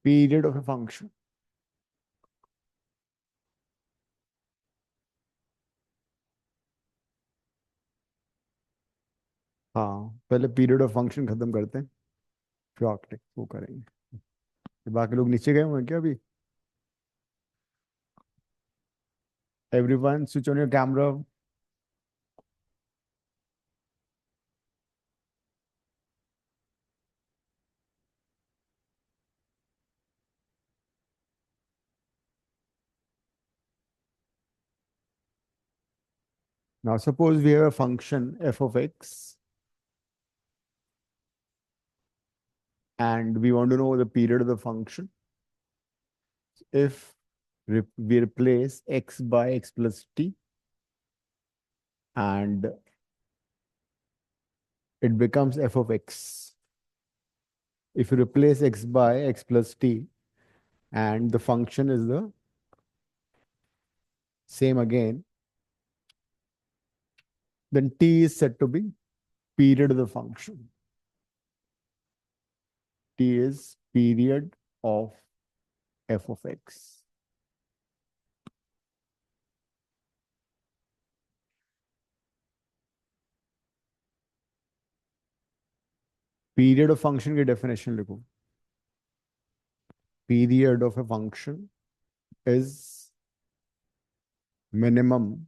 Period of a function. हाँ, पहले period of function खत्म करते हैं, फिर आगे वो करेंगे। बाकी लोग नीचे गए हुए हैं क्या अभी? Everyone switch on your camera. Now suppose we have a function f of x and we want to know the period of the function. If we replace x by x plus t and it becomes f of x. If you replace x by x plus t and the function is the same again, then t is said to be period of the function. T is period of f of x. Period of function की definition लिखो. Period of a function is minimum.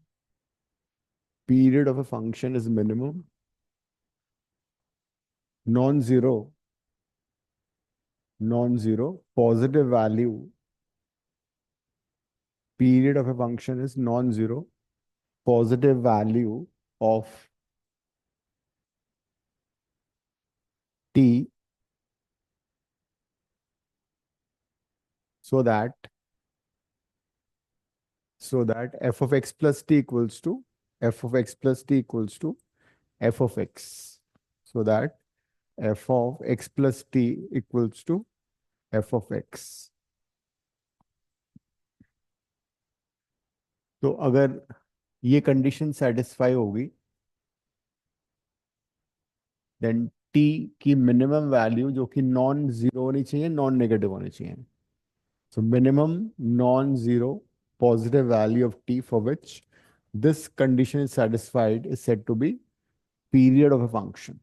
Period of a function is minimum, non-zero, positive value. Period of a function is non-zero, positive value of t, so that f of x plus t equals to f of x plus t equals to f of x, so that f of x plus t equals to f of x. तो अगर ये condition satisfy होगी, then t की minimum value जो कि non zero होनी चाहिए, non negative होनी चाहिए. So minimum non zero positive value of t for which this condition is satisfied is said to be period of a function.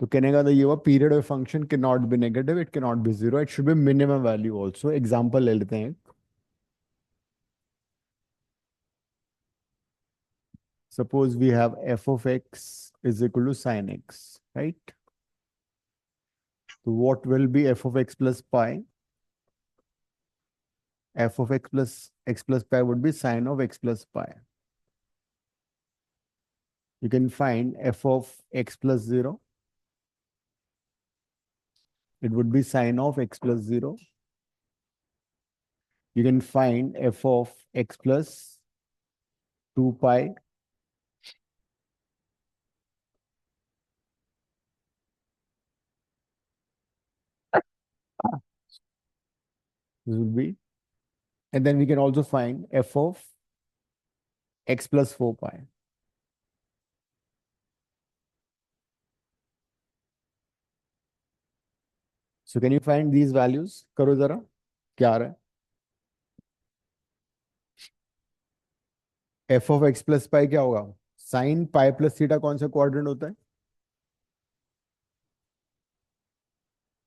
तो कहने का तो ये हुआ, period of function can not be negative, it can not be zero, it should B minimum value also. Example ले लेते हैं. Suppose we have f of x is equal to sin x, right? So what will be f of x plus pi? F of x plus pi would be sin of x plus pi. You can find f of x plus 0. It would be sin of x plus 0. You can find f of x plus 2 pi. This would be, and then we can also find f of x plus 4 pi. So can you find these values? करो जरा, क्या आ रहा है? f of x plus pi क्या होगा? Sine pi plus theta कौन सा quadrant होता है?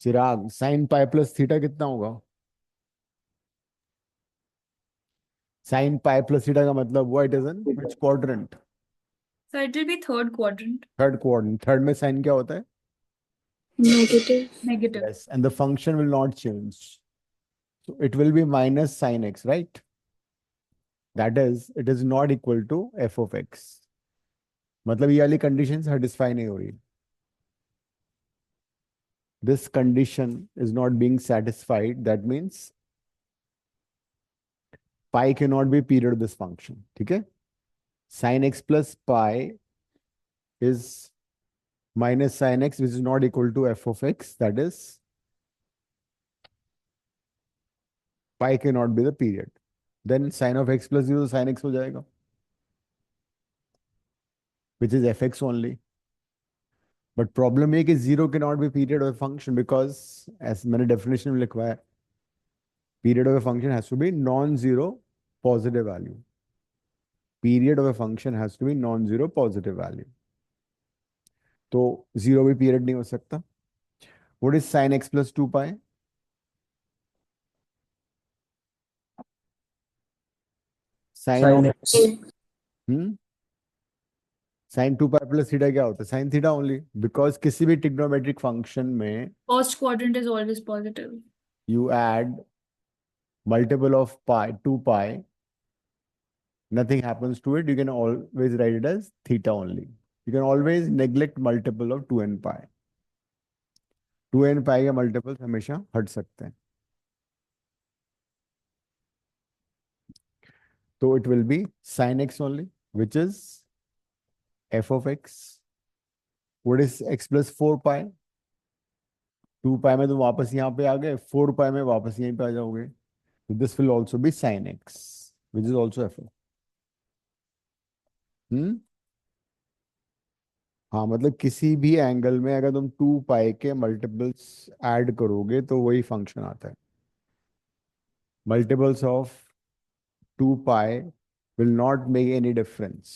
चिराग, साइन पाई प्लस थीटा कितना होगा? साइन पाई प्लस थीटा का मतलब what is in which quadrant? So it will be third quadrant. Third quadrant. Third में साइन क्या होता है? Negative. Negative. Yes, and the function will not change. So it will be minus sin x, right? That is, it is not equal to f of x. मतलब ये वाली condition satisfy नहीं हो रही. This condition is not being satisfied. That means pi cannot be period of this function. ठीक है? Sin x plus pi is minus sin x, which is not equal to f of x. That is, pi cannot be the period. Then sin of x plus 0 sin x हो जाएगा, which is fx only. But problem ये कि zero के not be period of function because ऐसे मैंने definition में लिखवा है, period of a function has to be non zero positive value, period of a function has to be non zero positive value, तो zero भी period नहीं हो सकता. What is sine x plus two pi? Sine sin of x hmm sine two pi plus theta क्या होता है? Sine theta only, because किसी भी ट्रिग्नोमेट्रिक फंक्शन में First quadrant is always positive. you add multiple of pi 2 pi, nothing happens to it, you can always write it as theta only. You can always neglect multiple of 2n pi. 2n pi के multiples हमेशा हट सकते हैं. तो it will be sin x only, which is f of x. What is x plus 4 pi? 2 pi में तो वापस यहाँ पे आ गए, 4 pi में वापस यहीं पे आ जाओगे. So this will also be sin x, which is also f of. हाँ, मतलब किसी भी एंगल में अगर तुम 2 पाई के मल्टीपल्स ऐड करोगे तो वही फंक्शन आता है. Multiples of 2 pi will not make any difference.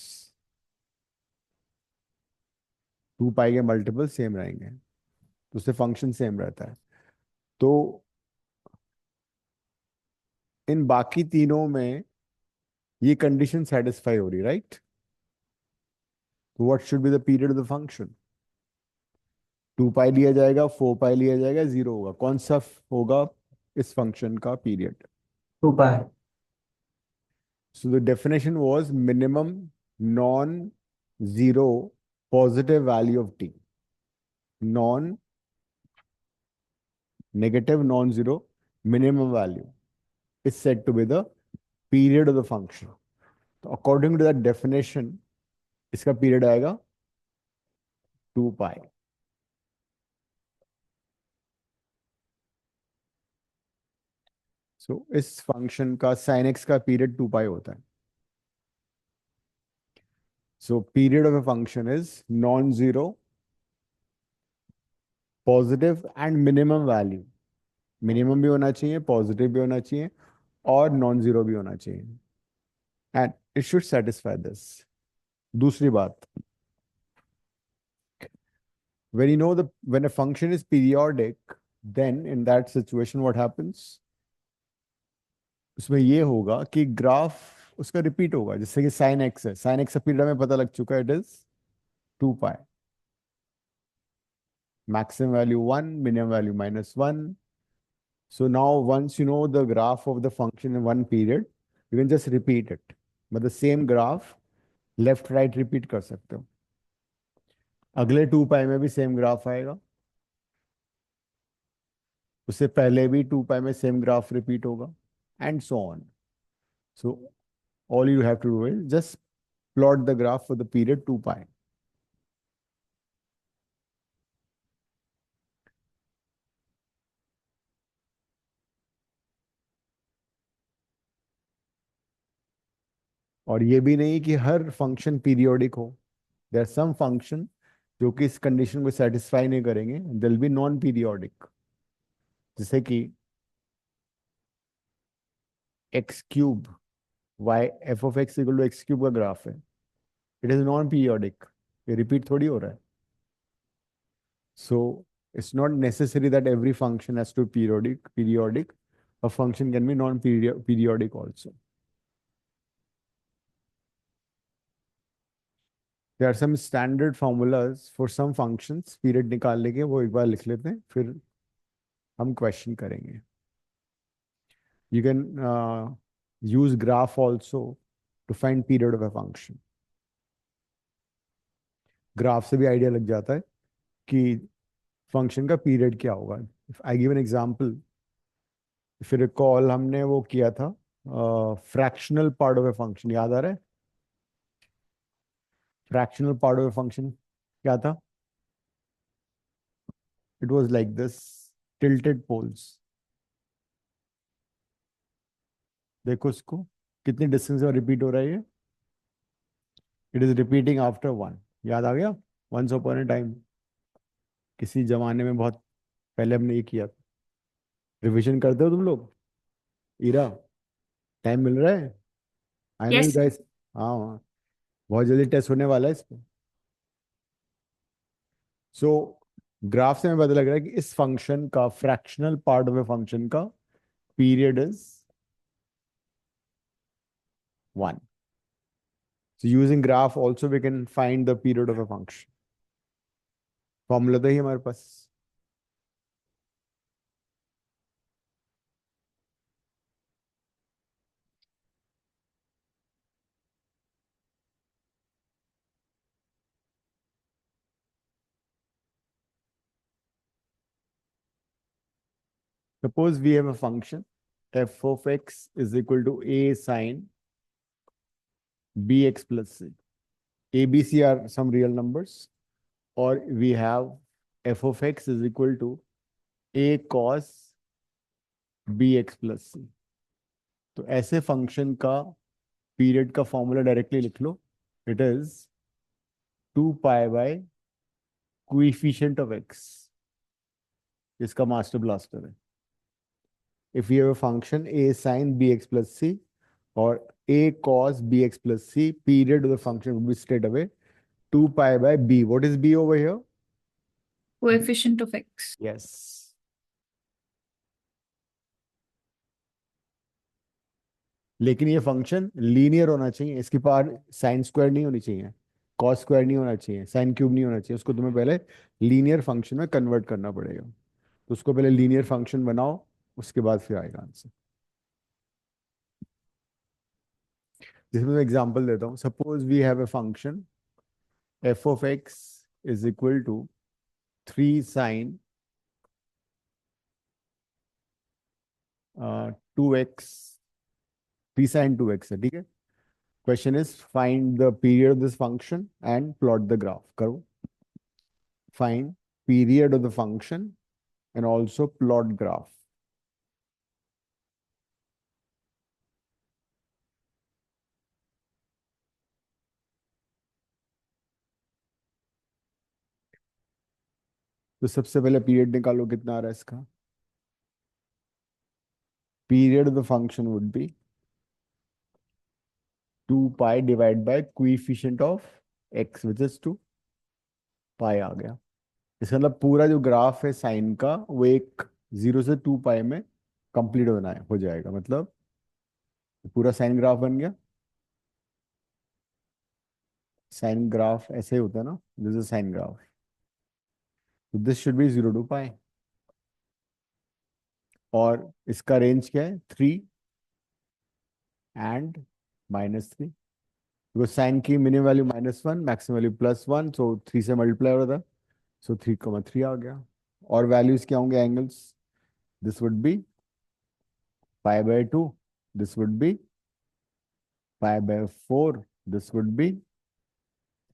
2 पाई के मल्टीपल सेम रहेंगे तो उससे फंक्शन सेम रहता है. तो इन बाकी तीनों में ये कंडीशन सेटिस्फाई हो रही, राइट? तो what should be the period of the function? 2 पाई लिया जाएगा, 4 पाई लिया जाएगा, जीरो होगा. कौन सा होगा इस फंक्शन का period? 2 pi So the definition was minimum non-zero positive value of t. Non-negative non-zero minimum value is said to be the period of the function. So according to that definition, इसका period आएगा 2 pi. So इस function का sin x का period 2 pi होता है. So period of a function is non-zero, positive and minimum value. Minimum भी होना चाहिए, पॉजिटिव भी होना चाहिए और नॉन जीरो भी होना चाहिए. And it should satisfy this. दूसरी बात, when you know the when a function is periodic, then in that situation what happens? उसमें ये होगा कि ग्राफ उसका रिपीट होगा. जैसे कि साइन एक्स है, साइन एक्स का पीरियड हमें पता लग चुका है, it is 2 pi. Maximum value 1, minimum value -1. So now once you know the graph of the function in one period, you can just repeat it. But the same graph left right repeat कर सकते हो. अगले 2 pi में भी same graph आएगा, उससे पहले भी 2 पाई में सेम ग्राफ रिपीट होगा and so on. So all you have to do is just plot the graph for the period 2 pi. और ये भी नहीं कि हर फंक्शन पीरियोडिक हो. देयर आर सम फंक्शन जो कि इस कंडीशन को सेटिस्फाई नहीं करेंगे, they will be non periodic. जैसे कि x cube y f of x equal to x cube का ग्राफ है, इट इज नॉन पीरियोडिक. ये रिपीट थोड़ी हो रहा है. So it's not necessary that every function has to be periodic. A function can be non-periodic also. There are some standard formulas for some functions. Period निकालने के वो एक बार लिख लेते हैं, फिर हम question करेंगे. You can use graph also to find period of a function. Graph से भी आइडिया लग जाता है कि फंक्शन का पीरियड क्या होगा. If I give an example, if you recall हमने वो किया था fractional part of a function, याद आ रहा है? Fractional part of a function क्या था? It was like this, tilted poles. देखो इसको, कितनी डिस्टेंस में रिपीट हो रहा है ये? It is repeating after 1. याद आ गया? Once upon a time. किसी जमाने में बहुत पहले हमने ये किया। रिवीजन करते हो तुम लोग? इरा, टाइम मिल रहा है? I know you Yes. Guys. हाँ हाँ, बहुत जल्दी टेस्ट होने वाला है इस पे। सो ग्राफ से हमें पता लग रहा है कि इस फंक्शन का fractional part of a function का period is 1. So using graph also we can find the period of a function. Formula तो ही हमारे पास। Suppose we have a function f of x is equal to a sine bx plus c. A, B, C are some real numbers, or we have f of x is equal to a cos bx plus c. तो ऐसे function का period का formula directly लिख लो। It is 2 pi by coefficient of x, इसका master blaster है। If we have a function a sin bx plus c or a cos bx plus c, period of the function would be straight away 2 pi by b. What is b over here? Coefficient of x. Yes. लेकिन ये function linear होना चाहिए, इसकी power sine square नहीं होनी चाहिए, cos square नहीं होना चाहिए, साइन क्यूब नहीं होना चाहिए। उसको तुम्हें पहले लीनियर फंक्शन में कन्वर्ट करना पड़ेगा। तो उसको पहले लीनियर फंक्शन बनाओ, उसके बाद फिर आएगा आंसर। जिसमें मैं एग्जांपल देता हूँ। Suppose we have a function f of x is equal to 3 sine 2x, 3 sine 2x है, ठीक है। Question is find the period of this function and plot the graph. करो, find period of the function and also plot graph. तो सबसे पहले period निकालो, कितना आ रहा है इसका। Period of the function would be 2 pi divide by coefficient of x which is 2 पाई आ गया। इसका मतलब पूरा जो ग्राफ है साइन का वो एक 0 से 2 पाई में कंप्लीट होना है, हो जाएगा। मतलब पूरा साइन ग्राफ बन गया। साइन ग्राफ ऐसे ही होता है ना, this is sine graph. This should be 0 to पाई। और इसका रेंज क्या है, 3 एंड -3। बिकॉज साइन की मिनिमम वैल्यू -1, मैक्सिमम वैल्यू +1, सो 3 से मल्टीप्लाई हो रहा था, सो 3,3 आ गया। और वैल्यूज क्या होंगे angles, this would be π/2, this would be π/4, this would be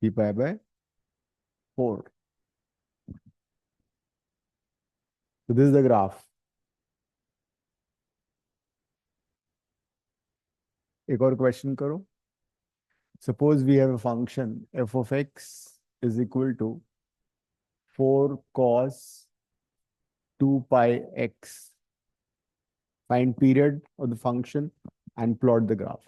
3π/4। So this is the graph. एक और क्वेश्चन करो। Suppose we have a function f of x is equal to 4 cos 2 pi x. Find period of the function and plot the graph.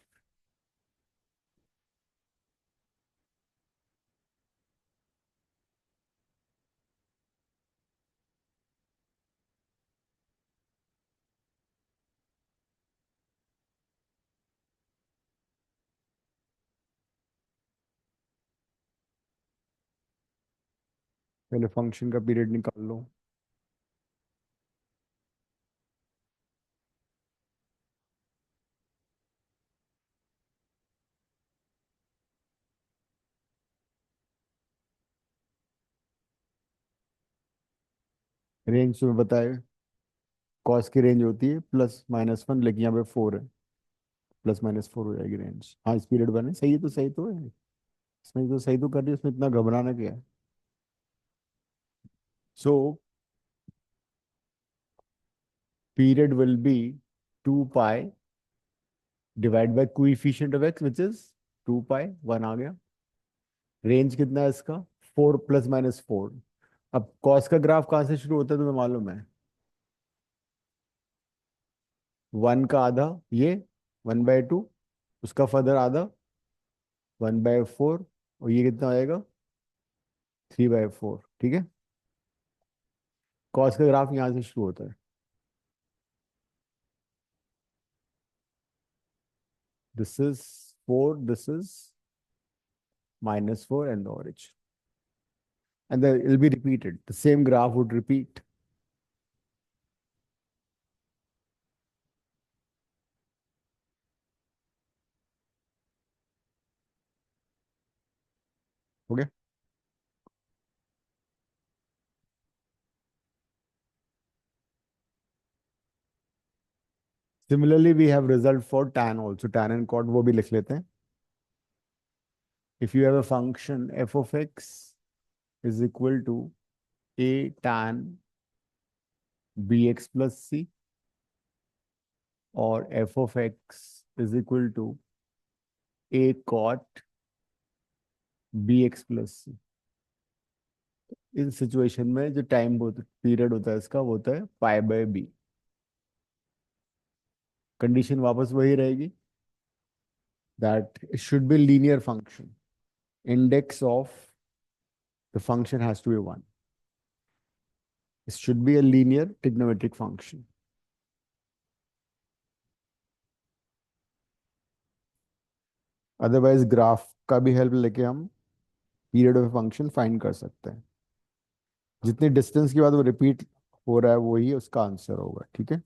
पहले function का period निकाल लो। Range तुम्हें बताए, cos की range होती है +-1, लेकिन यहाँ पे 4 है, +-4 हो जाएगी रेंज। हाँ, इस पीरियड बने, सही है तो सही तो है, इसमें तो सही तो कर रही है, इसमें इतना घबराना क्या है। So period will be 2 pi divide by coefficient of x which is 2 पाई, 1 आ गया। रेंज कितना है इसका, 4 ± 4, अब कॉस का ग्राफ कहाँ से शुरू होता है तुम्हें मालूम है? 1 का आधा ये 1/2, उसका फर्दर आधा 1/4, और ये कितना आएगा 3/4, ठीक है। कॉस का ग्राफ यहाँ से शुरू होता है। This is 4, this is -4 and the origin, and then it will be repeated, the same graph would repeat. Okay. Similarly, we have result for tan also. Tan and cot वो भी लिख लेते हैं. If you have a function f of x is equal to a tan bx plus c, और f of x is equal to a cot bx plus c. इस situation में जो time period होता है इसका वो होता है π/b. कंडीशन वापस वही रहेगी, that it should be linear function. Index of the function has to be 1. It should be a linear trigonometric function. Otherwise graph का भी हेल्प लेके हम पीरियड ऑफ फंक्शन फाइंड कर सकते हैं. जितनी डिस्टेंस के बाद वो रिपीट हो रहा है वही उसका आंसर होगा, ठीक है.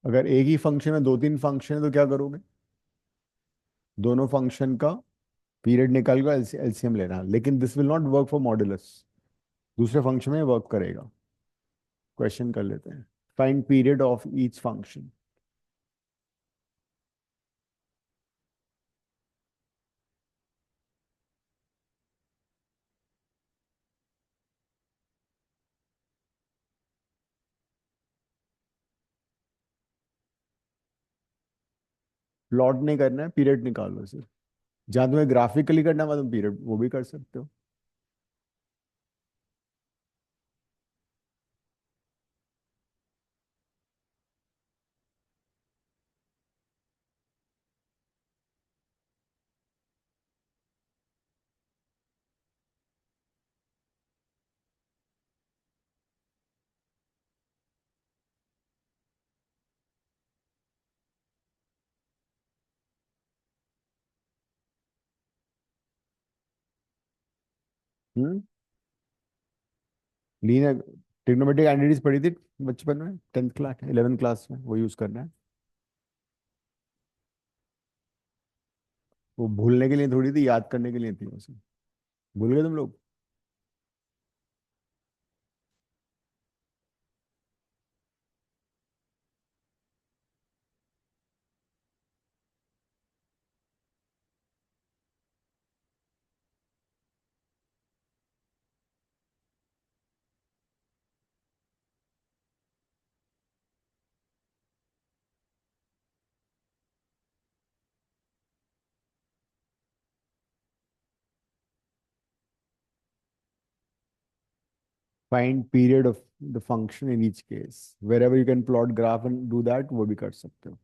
अगर एक ही फंक्शन में 2-3 फंक्शन है तो क्या करोगे? दोनों फंक्शन का पीरियड निकाल कर एलसीएम लेना, लेकिन this will not work for modulus. दूसरे फंक्शन में वर्क करेगा. क्वेश्चन कर लेते हैं. Find period of each function. Plot नहीं करना है, पीरियड निकालो सिर्फ. जहां तुम्हें ग्राफिकली करना है तुम पीरियड वो भी कर सकते हो. हम्म. लीनियर ट्रिग्नोमेट्रिक आइडेंटिटीज पढ़ी थी बचपन में, 10th क्लास 11th क्लास में, वो यूज करना है. वो भूलने के लिए थोड़ी थी, याद करने के लिए थी उसे. भूल गए तुम लोग? Find period of the function in each case. Wherever you can plot graph and do that, वो भी कर सकते हो.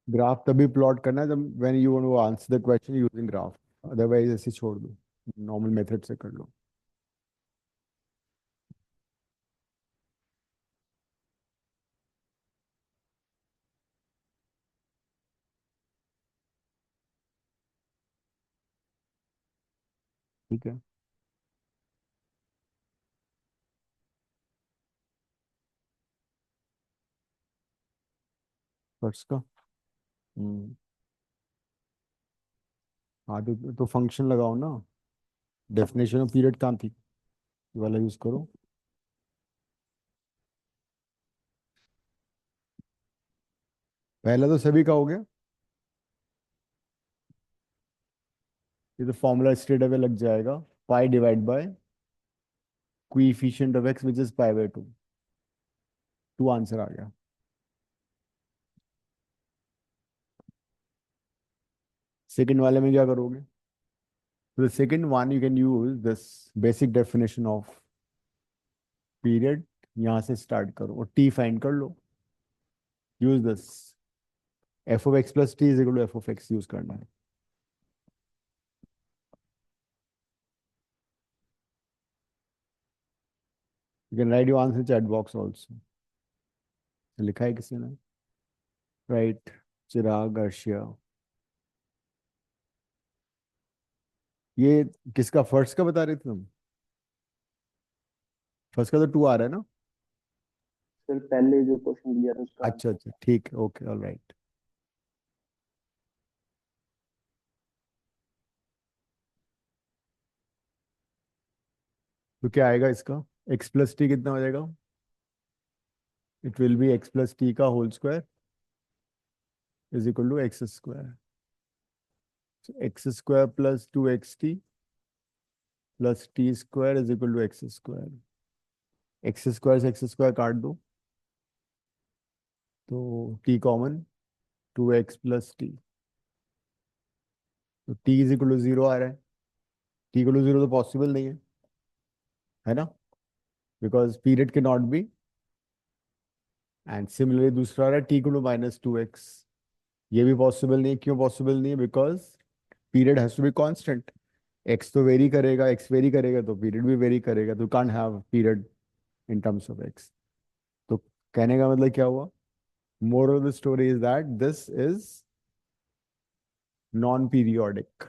ग्राफ तभी प्लॉट करना है जब when you want to answer the question using graph. Otherwise ऐसे छोड़ दो, नॉर्मल मेथड से कर लो. ठीक है. फर्स्ट का। हम्म। हाँ तो फंक्शन लगाओ ना। डेफिनेशन ऑफ पीरियड कहाँ थी, ये वाला यूज करो। पहला तो सभी का हो गया, ये तो फॉर्मूला स्ट्रेट अवे लग जाएगा। Pi divide by coefficient of x which is pi by 2। टू आंसर आ गया। सेकंड वाले में क्या करोगे? तो the second one you can use this basic definition of period. यहां से स्टार्ट करो और टी फाइंड कर लो। Use this f of x plus t is equal to f of x use करना है। You can write your answer chat box also. लिखा है किसी ने? राइट। चिराग, अर्शिया। ये किसका, फर्स्ट का बता रहे थे तुम? फर्स्ट का तो टू आ रहा है ना? सर पहले जो क्वेश्चन दिया था उसका अच्छा अच्छा, ठीक है, ओके, ऑल राइट। तो क्या आएगा इसका? एक्स प्लस टी कितना हो जाएगा? It will be x plus t का whole square is equal to x square. X square plus two x t plus t square is equal to x square. X square से x square काट दो तो t common, two x plus t. तो t is equal to zero आ रहा है। T equal to zero तो possible नहीं है ना? बिकॉज पीरियड के नॉट बी। एंड सिमिलरली दूसरा आ रहा है t equal to minus two x. ये भी पॉसिबल नहीं है। क्यों पॉसिबल नहीं है? Because period has to be constant. X तो वेरी करेगा, एक्स वेरी करेगा तो पीरियड भी वेरी करेगा, तो can't have period in terms of x. तो कहने का मतलब क्या हुआ? Moral of the story is that this is non periodic.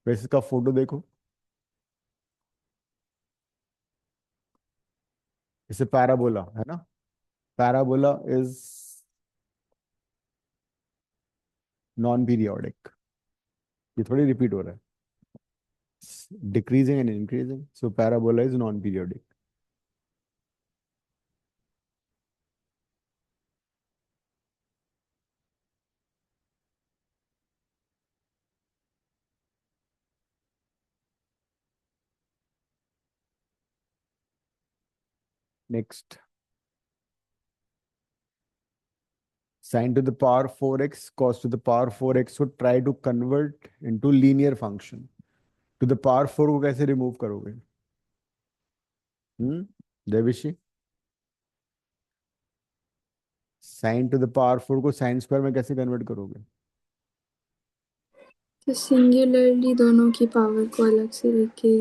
वैसे इसका फोटो देखो, इसे पैराबोला है ना? Parabola is non periodic. ये थोड़ी रिपीट हो रहा है, decreasing and increasing, so parabola is non periodic. Next, sin to the power 4x cos to the power 4x को try to convert into linear function। to the power 4 को कैसे remove करोगे? देविशी, sin to the power 4 को sin square में कैसे convert करोगे? तो singularly दोनों की पावर को अलग से लेके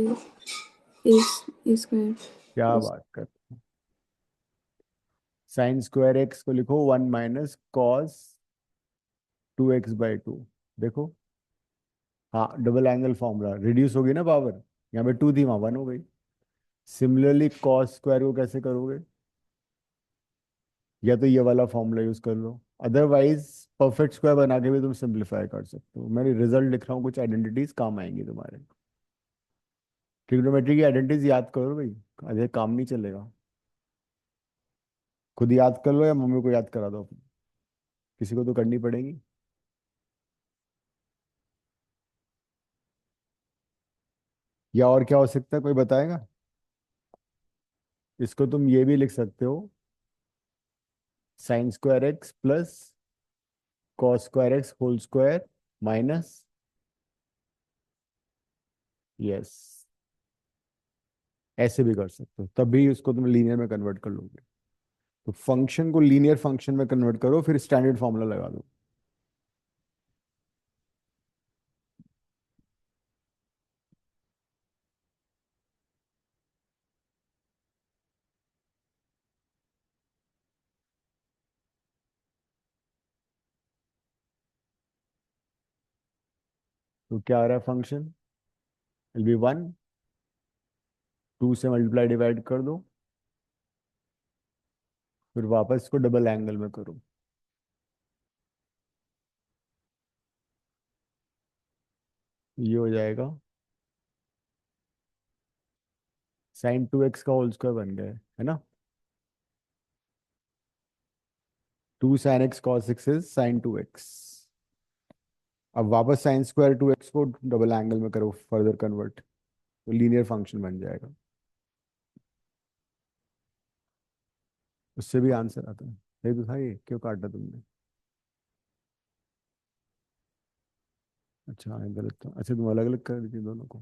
इस स्क्वायर। क्या बात कर, sin स्क्वायर x को लिखो 1 माइनस कॉस 2x/2। देखो, हाँ, डबल एंगल फॉर्मूला रिड्यूस होगी ना पावर। यहाँ पे 2 थी, वहां 1 हो गई। सिमिलरली कॉस स्क्वायर को कैसे करोगे? या तो ये वाला फॉर्मूला यूज कर लो, अदरवाइज परफेक्ट स्क्वायर बना के भी तुम सिंप्लीफाई कर सकते हो। मैं रिजल्ट लिख रहा हूँ, कुछ आइडेंटिटीज काम आएंगी तुम्हारे। ट्रिग्नोमेट्री की आइडेंटिटीज याद करो भाई, अजय काम नहीं चलेगा। खुद याद कर लो या मम्मी को याद करा दो, किसी को तो करनी पड़ेगी। या और क्या हो सकता है, कोई बताएगा? इसको तुम ये भी लिख सकते हो, sine square x plus cos square x whole square minus, yes, ऐसे भी कर सकते हो, तभी उसको तुम लीनियर में कन्वर्ट कर लोगे। तो फंक्शन को लीनियर फंक्शन में कन्वर्ट करो, फिर स्टैंडर्ड फॉर्मूला लगा दो। तो क्या आ रहा है फंक्शन? विल बी 1, 2 से मल्टीप्लाई डिवाइड कर दो, फिर वापस इसको डबल एंगल में करो। ये हो जाएगा साइन 2x का होल स्क्वायर बन गया है ना। 2 sine x cos x is sine 2x। अब वापस साइन स्क्वायर 2x को डबल एंगल में करो, फर्दर कन्वर्ट, तो लीनियर फंक्शन बन जाएगा। उससे भी आंसर आता है। ये तो था, ये क्यों काटा तुमने? अच्छा ये गलत था। अच्छा तुम अलग अलग कर दी थी दोनों को।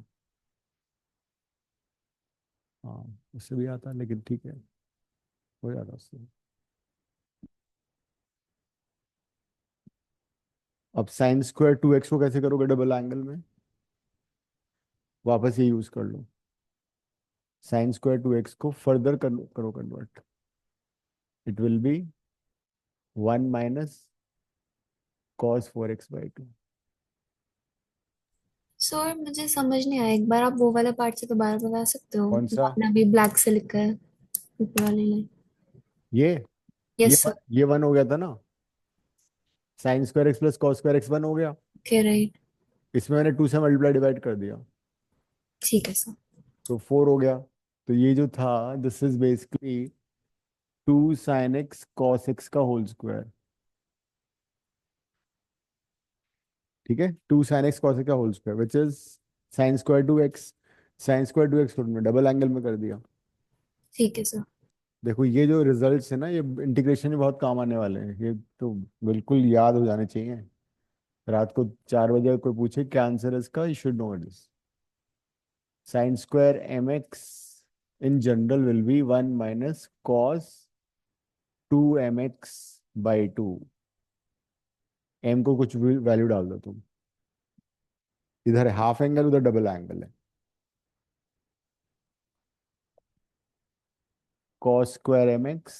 हाँ उससे भी आता है, लेकिन ठीक है, हो जाता उससे। अब साइन स्क्वायर 2x को कैसे करोगे डबल एंगल में? वापस ये यूज कर लो, साइन स्क्वायर 2x को फर्दर करो convert. It will B 1 minus cos 4x/2। Sir मुझे समझ नहीं आया, एक बार आप वो वाला पार्ट से दोबारा बता सकते हो कौन जो सा? आपने अभी ब्लैक से लिखा है ऊपर वाली लाइन। ये ये यस सर। ये 1 हो गया था ना, sign square x plus cos square x 1 हो गया। Okay right. इसमें मैंने 2 से मल्टीप्लाई डिवाइड कर दिया, ठीक है सर। तो 4 हो गया। तो ये जो था, this is basically 2 sine x cos x का होल स्क्वायर। ठीक है, 2 साइन एक्स कॉस एक्स का whole square which is sine square 2x। Sine square 2x को तुमने डबल एंगल में कर दिया। ठीक है सर। देखो ये जो रिजल्ट्स है ना, ये इंटीग्रेशन में बहुत काम आने वाले हैं, ये तो बिल्कुल याद हो जाने चाहिए। रात को 4 बजे अगर कोई पूछे क्या आंसर है इसका, you should know this. Sine square mx in general will be 1 minus cos 2mx/2। m को कुछ भी वैल्यू डाल दो तुम, इधर हाफ एंगल उधर डबल एंगल है। cos square mx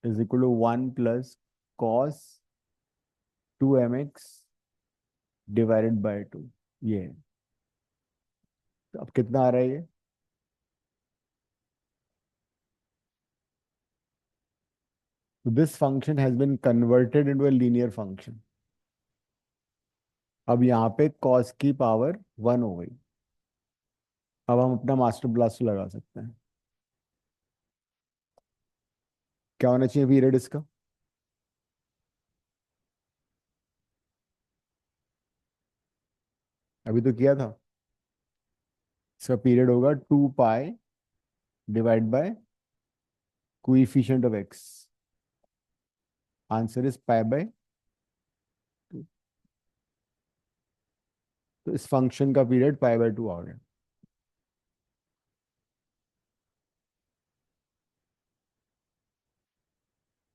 is equal to 1 plus cos 2mx divided by 2। ये है। तो अब कितना आ रहा है ये? So this function has been converted into a linear function। अब यहाँ पे cos की पावर 1 हो गई। अब हम अपना मास्टर ब्लास्ट लगा सकते हैं। क्या होना चाहिए पीरियड इसका? अभी तो किया था। इसका पीरियड होगा 2 pi divide by coefficient of x. Answer is पाई/2। तो इस फंक्शन का पीरियड पाई/2 आ गया।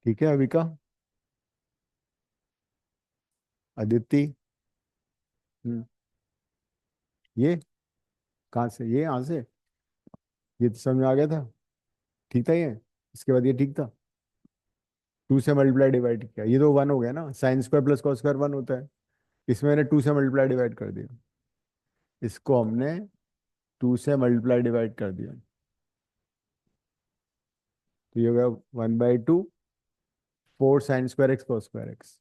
ठीक है अभी का अदिति। हम्म, ये कहाँ से, ये यहाँ से? ये तो समझ में आ गया था, ठीक था ये। इसके बाद ये ठीक था। 2 से मल्टीप्लाई डिवाइड किया, ये तो 1 हो गया ना, sine square plus cos square 1 होता है। इसमें मैंने 2 से मल्टीप्लाई डिवाइड कर दिया, इसको हमने 2 से मल्टीप्लाई डिवाइड कर दिया, तो ये हो गया 1/2 4 sign square x cos square x.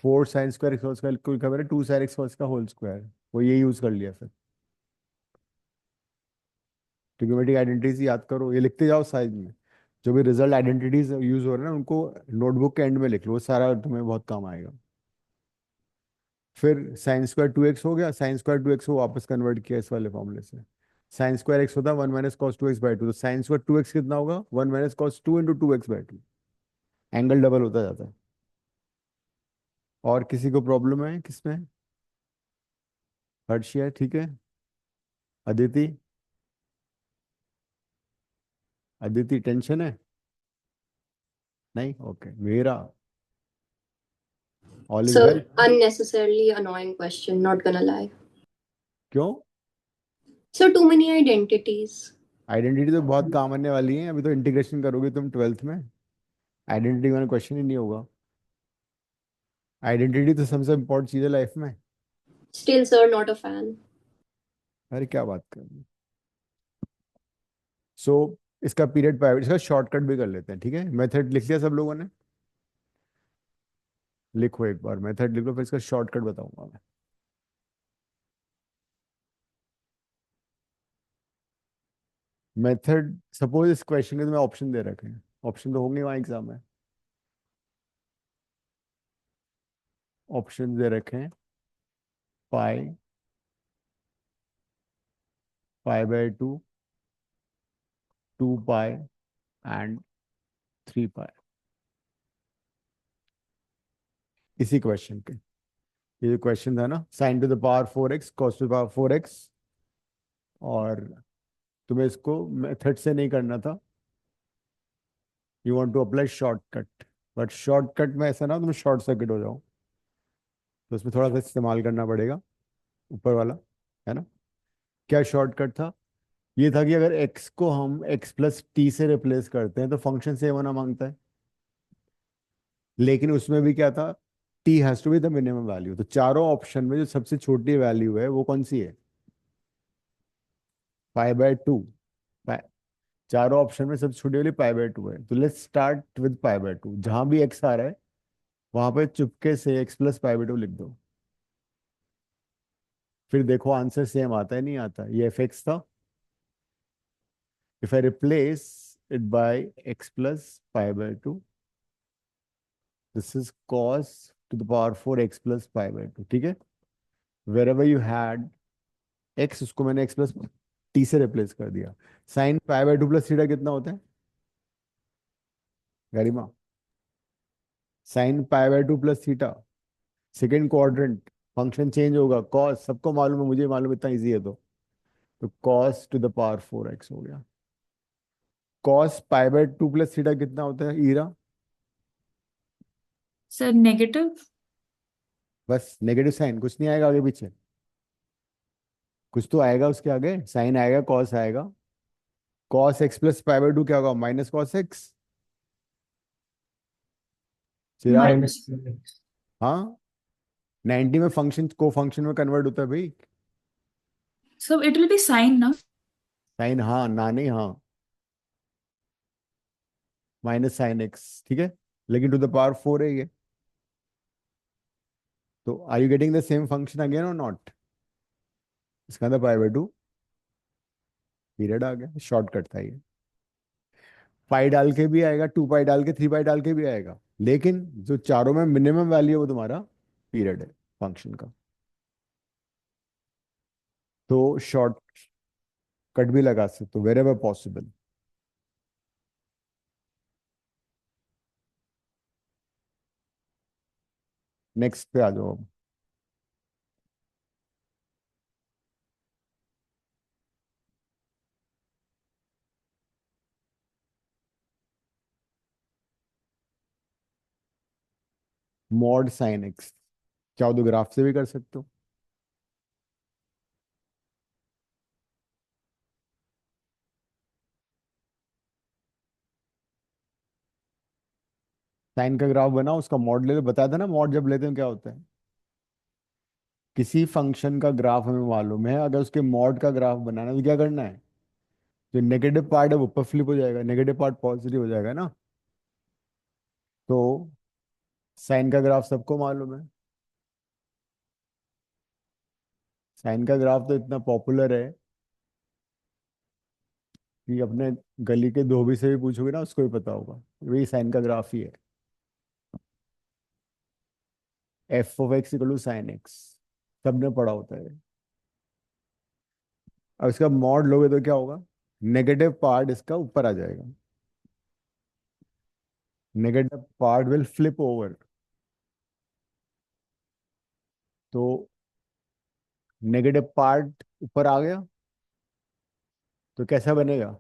4 sign square x cos square को खबर है 2 साइन एक्स कॉस का होल स्क्वायर, वो ये यूज कर लिया। फिर ट्रिग्नोमेट्रिक आइडेंटिटीज याद करो, ये लिखते जाओ साइड में। जो भी रिजल्ट आइडेंटिटीज यूज हो रहे हैं ना, उनको नोटबुक के एंड में लिख लो, वो सारा तुम्हें बहुत काम आएगा। फिर साइन स्क्वायर 2x हो गया, साइन स्क्वायर 2x को वापस कन्वर्ट किया इस वाले फॉर्मूले से। साइन स्क्वायर एक्स होता है 1 माइनस कॉस 2x/2, तो साइन स्क्वायर 2x कितना होगा? 1 minus cos 2 into 2x/2। Angle double होता जाता है। और किसी को प्रॉब्लम है किसमें? हर्षिया ठीक है। अदिति, अदिति टेंशन है? नहीं, ओके। मेरा all is So well. unnecessarily annoying question, not gonna lie. क्यों? So too many identities. Identity तो बहुत काम आने वाली है, अभी तो इंटीग्रेशन करोगे तुम 12th में, आइडेंटिटी वाला क्वेश्चन ही नहीं होगा। आइडेंटिटी तो सबसे इम्पोर्टेंट चीज है लाइफ में। Still, sir, not a fan. अरे क्या बात कर रहे हो? सो इसका पीरियड प्राइवेट, इसका शॉर्टकट भी कर लेते हैं, ठीक है। मेथड लिख लिया सब लोगों ने? लिखो एक बार मेथड लिख लो, फिर इसका शॉर्टकट बताऊंगा मैं। मेथड, सपोज इस क्वेश्चन के तुम्हें ऑप्शन दे रखे हैं, ऑप्शन तो होंगे वहाँ एग्जाम में, ऑप्शन दे रखे हैं पाई, पाई/2, 2 पाई एंड 3 पाई। इसी क्वेश्चन के, ये क्वेश्चन था ना, sine to the power 4x cos to the power 4x, और तुम्हें इसको मेथड से नहीं करना था, you want to apply shortcut, but shortcut में ऐसा ना तुम शॉर्ट सर्किट हो जाओ, तो उसमें थोड़ा सा इस्तेमाल करना पड़ेगा ऊपर वाला, है ना। क्या शॉर्टकट था? ये था कि अगर x को हम x+t से रिप्लेस करते हैं तो फंक्शन सेम होना मांगता है, लेकिन उसमें भी क्या था, t has to be the minimum value. तो चारों ऑप्शन में जो सबसे छोटी वैल्यू है वो कौन सी है? पाई/2। चारों ऑप्शन में सबसे छोटी वाली पाई/2 है, तो लेट्स स्टार्ट विद पाई/2। जहां भी x आ रहा है वहां पे चुपके से x+पाई/2 लिख दो, फिर देखो आंसर सेम आता है नहीं आता। ये fx था, if I replace it by x+पाई/2, this is cos to the power 4x+पाई/2, ठीक है। wherever you had x, उसको मैंने x+t से रिप्लेस कर दिया। साइन पाई/2 प्लस थीटा कितना होता है गरिमा? साइन पाई/2 plus theta, second quadrant, function change होगा, कॉस सबको मालूम है, मुझे मालूम, इतना इजी है तो cos to the power 4x हो गया। कॉस पाई/2 प्लस थीटा कितना होता है ईरा? Sir negative. बस नेगेटिव साइन, कुछ नहीं आएगा आगे पीछे, कुछ तो आएगा उसके आगे, साइन आएगा, कॉस आएगा। कॉस x+पाई/2 क्या होगा? Minus cos x. Chirag, minus. हाँ 90 में फंक्शन को फंक्शन में कन्वर्ट होता है भाई। Sir it will be sine ना। साइन, हाँ ना नहीं, हाँ माइनस साइन एक्स, ठीक है, लेकिन टू द पावर 4 है ये। तो are you getting the same function again और नॉट? इसका अंदर पाई/2 पीरियड आ गया, शॉर्टकट था ये। पाई डाल के भी आएगा, 2 पाई डाल के, 3 पाई डाल के भी आएगा, लेकिन जो चारों में मिनिमम वैल्यू है वो तुम्हारा पीरियड है फंक्शन का, तो शॉर्ट कट भी लगा सकते हो वेर एवर पॉसिबल। नेक्स्ट पे आ जाओ अब। मॉड साइन एक्स, चाहो तो ग्राफ से भी कर सकते हो। साइन का ग्राफ बनाओ, उसका मॉड ले लो, बताया था ना मॉड जब लेते हैं क्या होता है। किसी फंक्शन का ग्राफ हमें मालूम है, अगर उसके मॉड का ग्राफ बनाना है तो क्या करना है, जो नेगेटिव पार्ट है वो ऊपर फ्लिप हो जाएगा, नेगेटिव पार्ट पॉजिटिव हो जाएगा ना। तो साइन का ग्राफ सबको मालूम है, साइन का ग्राफ तो इतना पॉपुलर है कि अपने गली के धोबी से भी पूछोगे ना उसको भी पता होगा, वही साइन का ग्राफ ही है। f(x)=sin x, सबने पढ़ा होता है। अब इसका मॉड लोगे तो क्या होगा, नेगेटिव पार्ट इसका ऊपर आ जाएगा, negative part will flip over. तो नेगेटिव पार्ट ऊपर आ गया तो कैसा बनेगा,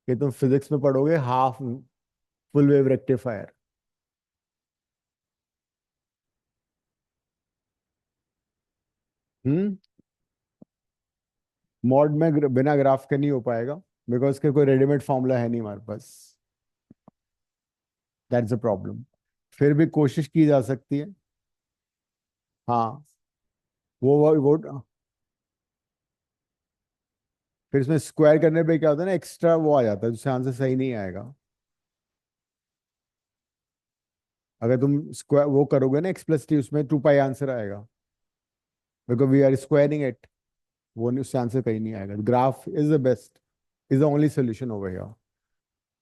कि तुम फिजिक्स में पढ़ोगे half full wave rectifier. Mod में बिना ग्राफ के नहीं हो पाएगा, बिकॉज के कोई रेडीमेड फॉर्मूला है नहीं हमारे पास, दैट्स अ प्रॉब्लम। फिर भी कोशिश की जा सकती है, हाँ वो फिर इसमें स्क्वायर करने पे क्या होता है ना, एक्स्ट्रा वो आ जाता है जिससे आंसर सही नहीं आएगा। अगर तुम स्क्वायर वो करोगे ना x+t, उसमें 2 पाई आंसर आएगा, because we are squaring it, वो नहीं, उससे आंसर कहीं नहीं आएगा। Graph is the best, is the only solution over here.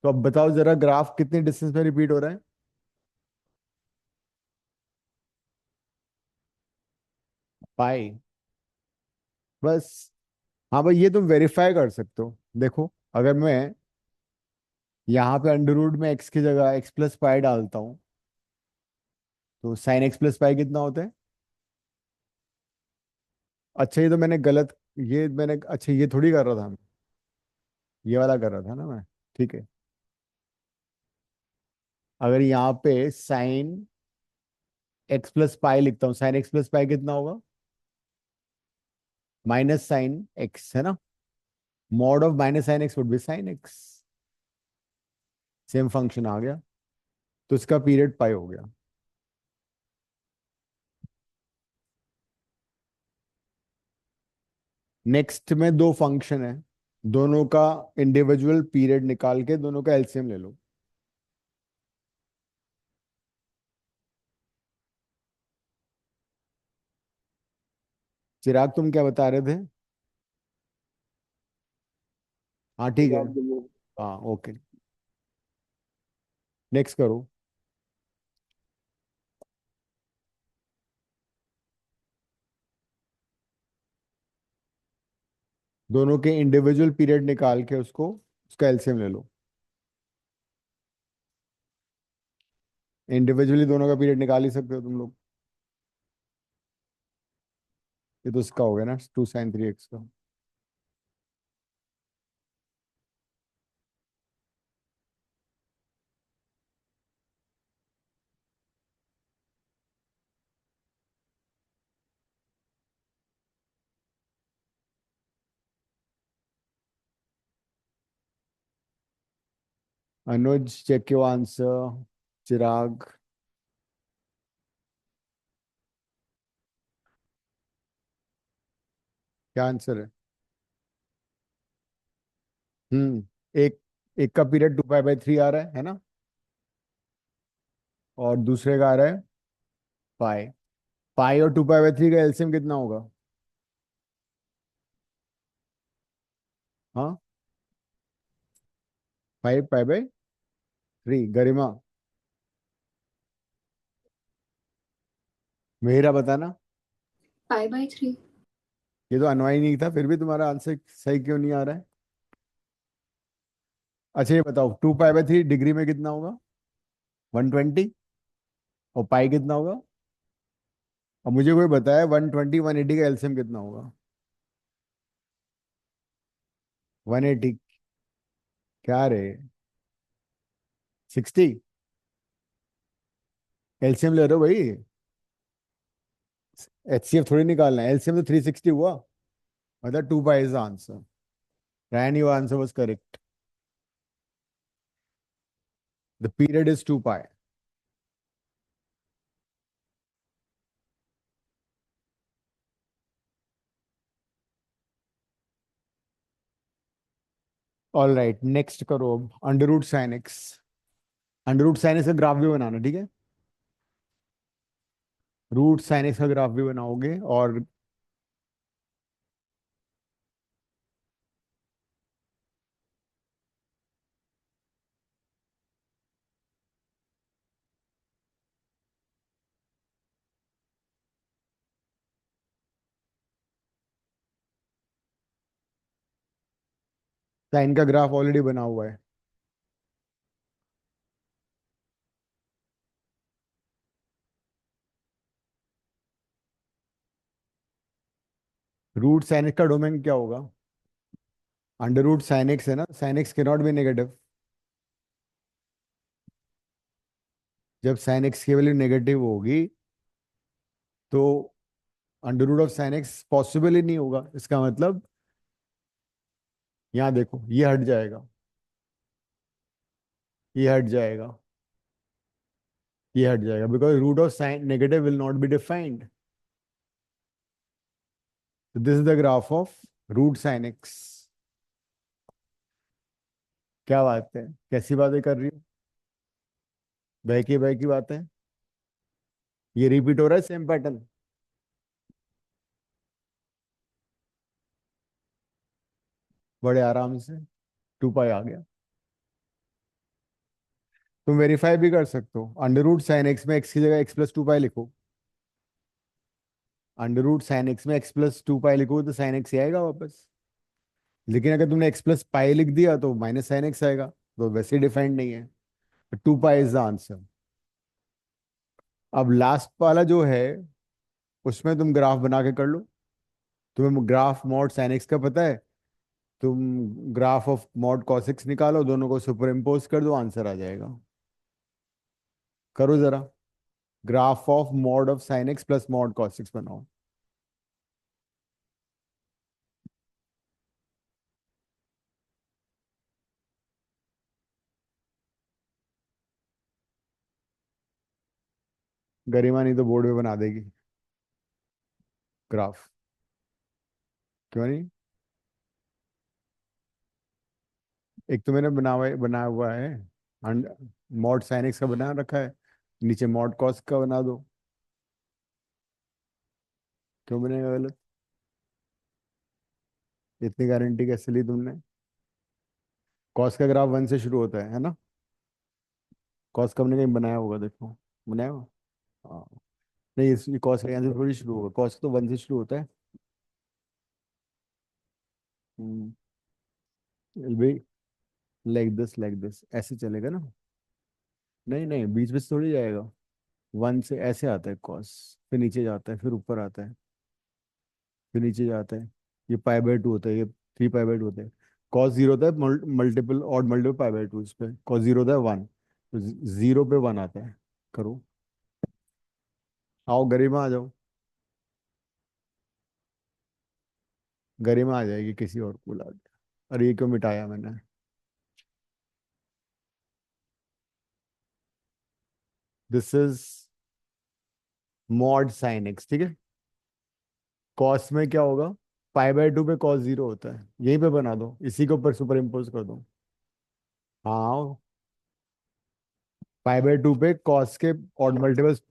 तो अब बताओ जरा ग्राफ कितनी डिस्टेंस पे रिपीट हो रहा है? पाई। बस। हाँ भाई, ये तुम वेरीफाई कर सकते हो। देखो, अगर मैं यहाँ पे अंडर रूट में एक्स की जगह एक्स प्लस पाई डालता हूँ, तो साइन एक्स प्लस पाई कितना होता है? अच्छा, ये तो मैंने गलत, ये मैंने, अच्छा ये थोड़ी कर रहा था मैं, ये वाला कर रहा था ना मैं। ठीक है, अगर यहाँ पे साइन एक्स प्लस पाई लिखता हूँ, साइन एक्स प्लस पाई कितना होगा? माइनस साइन एक्स है ना, mod of minus sine x would be sine x. Same function आ गया, तो इसका पीरियड पाई हो गया। नेक्स्ट में दो फंक्शन है, दोनों का इंडिविजुअल पीरियड निकाल के दोनों का एलसीएम ले लो। चिराग तुम क्या बता रहे थे? हाँ ठीक है। आप बोलिए। हाँ ओके, नेक्स्ट करो। दोनों के इंडिविजुअल पीरियड निकाल के उसको, उसका एलसीएम ले लो। इंडिविजुअली दोनों का पीरियड निकाल ही सकते हो तुम लोग। ये तो इसका हो गया ना, 2 sin 3x का। अनुज चेक योर आंसर। चिराग, क्या आंसर है? एक, एक का पीरियड 2 पाई बाई 3 आ रहा है ना, और दूसरे का आ रहा है पाई। पाई और 2 पाई बाई 3 का एलसीएम कितना होगा? हाँ, 5 पाई बाई 3। गरिमा, मेरा बताना। π/3। ये तो अनवाई नहीं था, फिर भी तुम्हारा आंसर सही क्यों नहीं आ रहा है? अच्छा ये बताओ, 2 पाई बाई 3 डिग्री में कितना होगा? 120। और पाई कितना होगा? और मुझे कोई बताया 120 180 का एलसीएम कितना होगा? 180। क्या रे, 60? एलसीएम ले रहे हो भाई, एचसीएफ थोड़ी निकालना है। एलसीएम तो 360 हुआ, मतलब 2 pi is the answer. Ran your answer was correct, the period is 2 pi. All right, next करो अब under root sine x. Under root sine x का ग्राफ भी बनाना, ठीक है? रूट साइन एक्स का ग्राफ भी बनाओगे, और साइन का ग्राफ ऑलरेडी बना हुआ है। रूट साइन एक्स का डोमेन क्या होगा? अंडर रूट साइन एक्स है ना, साइन एक्स के नॉट बी नेगेटिव। जब साइन एक्स की वैल्यू नेगेटिव होगी, तो under root of sine x possible ही नहीं होगा। इसका मतलब यहाँ देखो, ये हट जाएगा, ये हट जाएगा, ये हट जाएगा, because root of sine negative will not be defined. This is the graph of root sine x. क्या बात है, कैसी बातें कर रही हो? बह की बातें। ये रिपीट हो रहा है सेम पैटर्न। बड़े आराम से। 2 पाई आ गया। तुम वेरीफाई भी कर सकते हो, अंडर रूट साइन एक्स में एक्स की जगह x+2 पाई लिखो। अंडर रूट साइन एक्स में x+2 पाई लिखो तो साइन एक्स ही आएगा वापस। लेकिन अगर तुमने x+पाई लिख दिया तो माइनस साइन एक्स आएगा, तो वैसे डिफाइंड नहीं है। 2 पाई इज द आंसर। अब लास्ट वाला जो है उसमें तुम ग्राफ बना के कर लो। तुम्हें ग्राफ मॉड साइन एक्स का पता है, तुम graph of mod cos x निकालो, दोनों को सुपर इम्पोज कर दो, आंसर आ जाएगा। करो जरा, graph of mod of sine x plus mod cos x बनाओ। गरिमा नहीं तो बोर्ड पे बना देगी ग्राफ। क्यों नहीं? एक तो मैंने बनाया हुआ है, मॉड साइन एक्स का बना रखा है, नीचे मॉड कॉस का बना दो। क्यों बनेगा गलत? इतनी गारंटी कैसे ली तुमने? कॉस का ग्राफ 1 से शुरू होता है ना? कॉस का हमने कहीं बनाया होगा, देखो बनाया होगा। हाँ। नहीं, इस कॉस का यहाँ से थोड़ी शुरू होगा, कॉस तो 1 से शुरू होता है। भाई, लाइक दिस ऐसे चलेगा ना? नहीं नहीं, बीच बीच थोड़ी जाएगा। 1 से ऐसे आता है कॉस, फिर नीचे जाता है, फिर ऊपर आता है, फिर नीचे जाता है। ये पाई/2 होता है, ये 3 पाई/2 होता है। कॉस 0 होता है, मल्टीपल ऑड मल्टीपल पाई/2 इस पे कॉस 0 होता है 1, तो 0 पे 1 आता है। करो, आओ गरिमा आ जाओ। गरिमा आ जाएगी, किसी और को बुला के। अरे ये क्यों मिटाया मैंने? This is mod sine x, ठीक है। कॉस में क्या होगा? पाई/2 पे कॉस 0 होता है, यहीं पे बना दो, इसी के ऊपर सुपर इम्पोज कर दो। हाँ, पाई/2 पे कॉस के ऑड मल्टीपल्स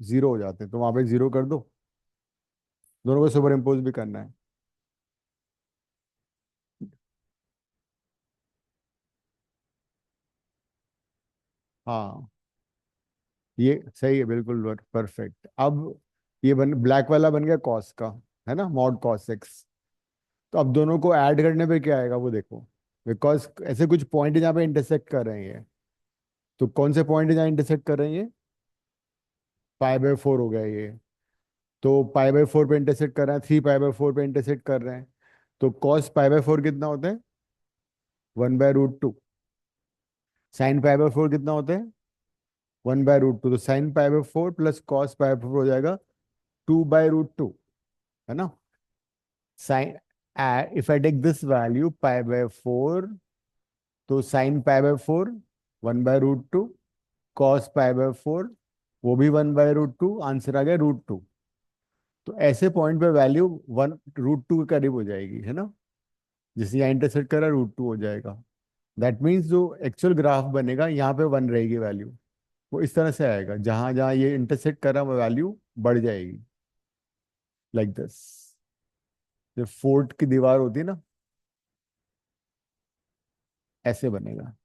0 हो जाते हैं, तो वहां पे 0 कर दो, दोनों को सुपर इम्पोज भी करना है। हाँ, ये सही है, बिल्कुल परफेक्ट। अब ये बन ब्लैक वाला बन गया कॉस का, है ना, मॉड कॉस एक्स। तो अब दोनों को ऐड करने पे क्या आएगा वो देखो, बिकॉज ऐसे कुछ पॉइंट जहाँ पे इंटरसेक्ट कर रहे हैं। तो कौन से पॉइंट जहाँ इंटरसेक्ट कर रहे हैं? पाई/4 हो गया ये। तो पाई/4 पे इंटरसेक्ट कर रहे हैं, 3 पाई/4 पे इंटरसेक्ट कर रहे हैं। तो कॉस पाई/4 कितना होता है? 1/√2। साइन पाई/4 कितना होता है? 1/√2। तो साइन पाई/4 प्लस कॉस पाई/4 हो जाएगा 2/√2, है ना? Sine, if I take this value पाई/4, तो साइन पाई/4 1/√2, कॉस पाई/4 वो भी 1/√2, आंसर आ गया √2। तो ऐसे पॉइंट पे वैल्यू 1√2 के करीब हो जाएगी, है ना? जैसे यहाँ इंटरसेक्ट करा √2 हो जाएगा। दैट मीन्स जो एक्चुअल ग्राफ बनेगा यहाँ पे 1 रहेगी वैल्यू। वो इस तरह से आएगा, जहां जहां ये इंटरसेक्ट कर रहा है वो वैल्यू बढ़ जाएगी, लाइक दिस। जो फोर्ट की दीवार होती है ना, ऐसे बनेगा।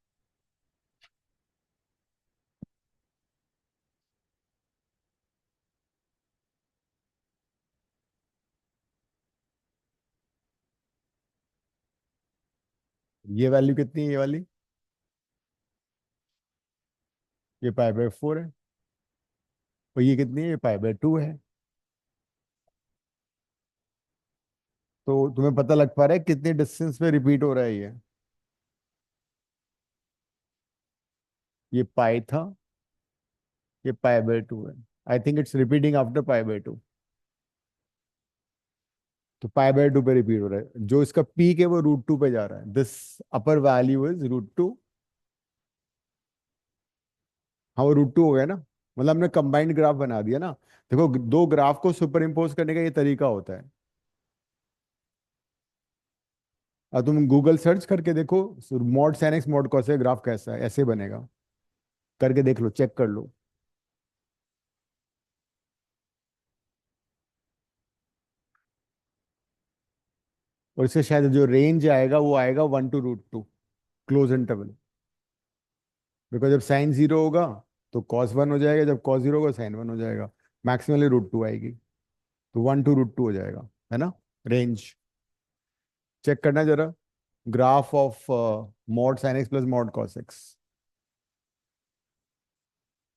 ये वैल्यू कितनी है, ये वाली? ये पाई/4 है। और ये कितनी है? ये पाई/2 है। तो तुम्हें पता लग पा रहा है कितने डिस्टेंस पे रिपीट हो रहा है ये पाई था, ये पाई/2 है। I think it's repeating after पाई/2। तो पाई/2 पे रिपीट हो रहा है, जो इसका पीक है वो √2 पे जा रहा है। This upper value is √2। हाँ, वो √2 हो गया ना, मतलब हमने कंबाइंड ग्राफ बना दिया ना। देखो, दो ग्राफ को सुपर इम्पोज करने का ये तरीका होता है। अब तुम गूगल सर्च करके देखो, mod sine x mod cos graph कैसा है, ऐसे बनेगा। करके देख लो, चेक कर लो। और इससे शायद जो रेंज आएगा वो आएगा 1 to √2, क्लोज इंटरवल, बिकॉज जब साइन 0 होगा तो कॉस 1 हो जाएगा, जब कॉस 0 होगा साइन 1 हो जाएगा, मैक्सिमली √2 आएगी, तो 1 to √2 हो जाएगा, है ना। रेंज चेक करना जरा, graph of mod sine x plus mod cos x,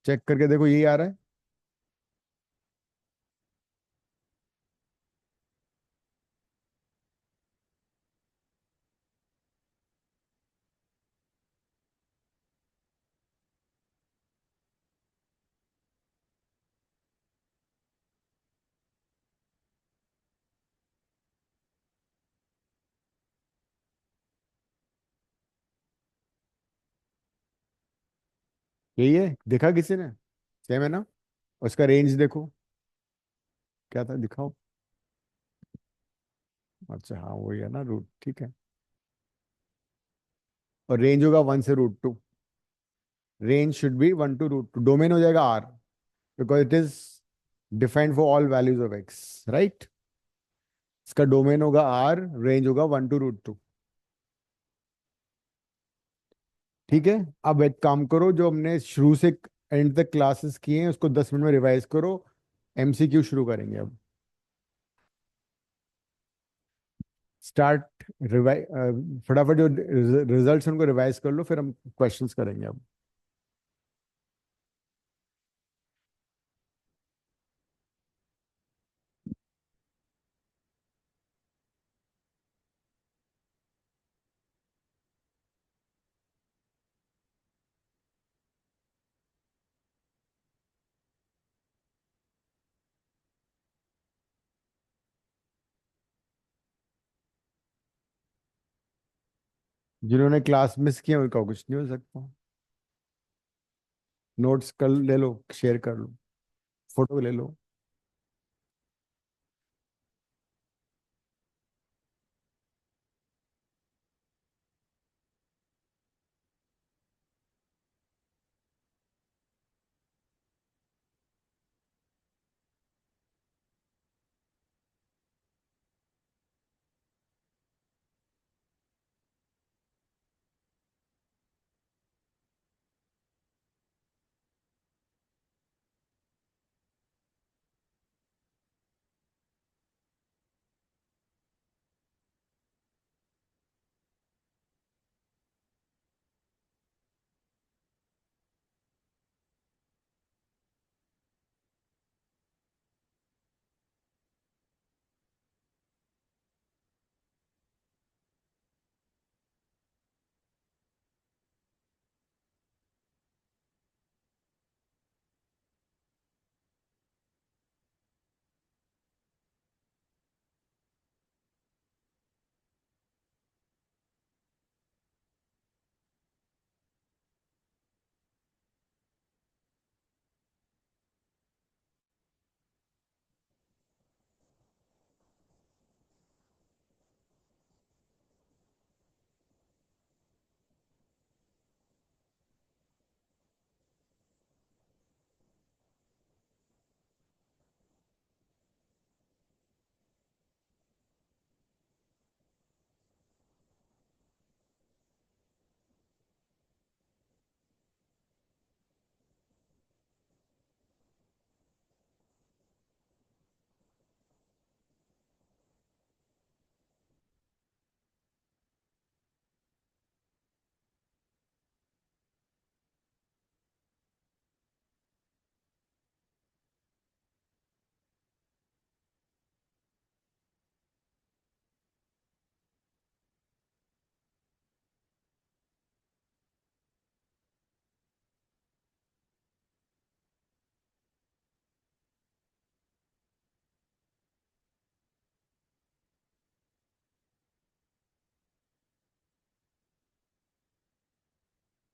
check करके देखो यही आ रहा है। यही है, देखा किसी ने, सेम है ना। उसका रेंज देखो क्या था, दिखाओ। अच्छा हाँ वही है ना, रूट, ठीक है। और रेंज होगा 1 से √2, range should be 1 to √2, domain हो जाएगा R, because it is defined for all values of x, right. इसका डोमेन होगा R, रेंज होगा 1 to √2, ठीक है। अब एक काम करो, जो हमने शुरू से एंड तक क्लासेस किए हैं उसको 10 मिनट में रिवाइज करो, MCQ शुरू करेंगे अब। स्टार्ट रिवाइज, फटाफट जो रिजल्ट्स उनको रिवाइज कर लो, फिर हम क्वेश्चंस करेंगे अब। जिन्होंने क्लास मिस किया उनका कुछ नहीं हो सकता, नोट्स कल ले लो, शेयर कर लो, फोटो ले लो।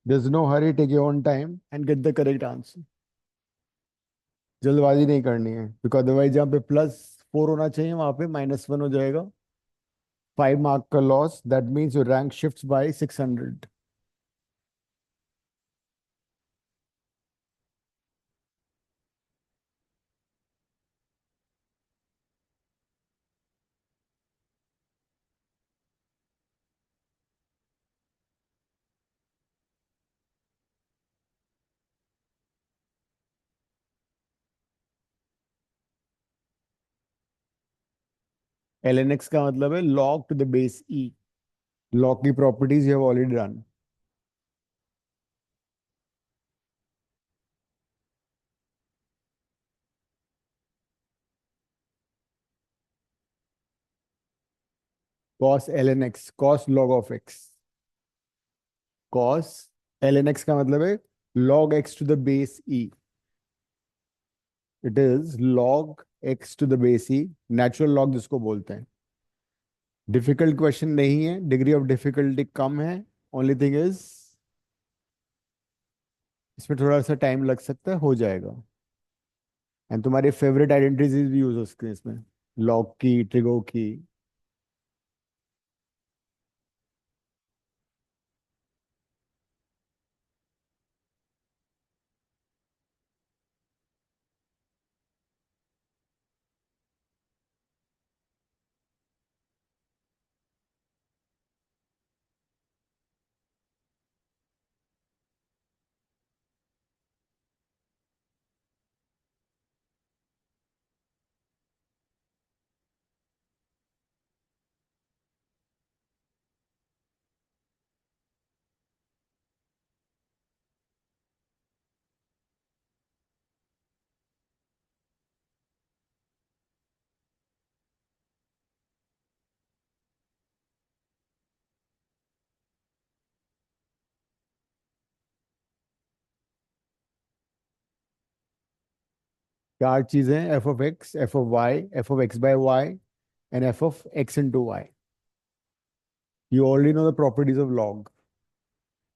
There's no hurry, take your own time and get the correct answer. जल्दबाजी नहीं करनी है, बिकॉज अदरवाइज जहाँ पे +4 होना चाहिए वहां पे -1 हो जाएगा, 5 मार्क का loss, that means your rank shifts by 600। ln x का मतलब है log to the base e. log की properties you have already done. cos ln x, cos log of x. cos ln x का मतलब है log x to the base e. It is log x to the base e, natural log जिसको बोलते हैं. Difficult question नहीं है, degree of difficulty कम है. Only thing is इसमें थोड़ा सा टाइम लग सकता है, हो जाएगा. एंड तुम्हारी फेवरेट आइडेंटिटीज भी यूज हो सकती है इसमें, लॉग की, ट्रिगो की. चार चीजें, f of x, f of y, f of x by y and f of x into y. You already know the properties of log.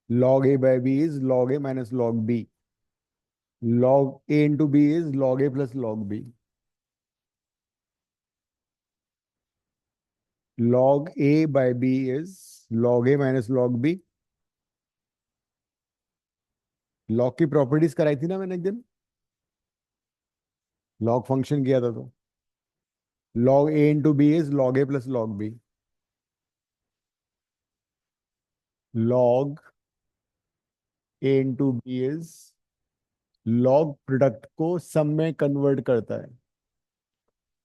log a by b is log a minus log b. log a into b is log a plus log b. log a by b is log a minus log b. log की properties कराई थी ना मैंने एक दिन, log function किया था तो. log a into b is log a plus log b. log a into b is log product को सम में कन्वर्ट करता है,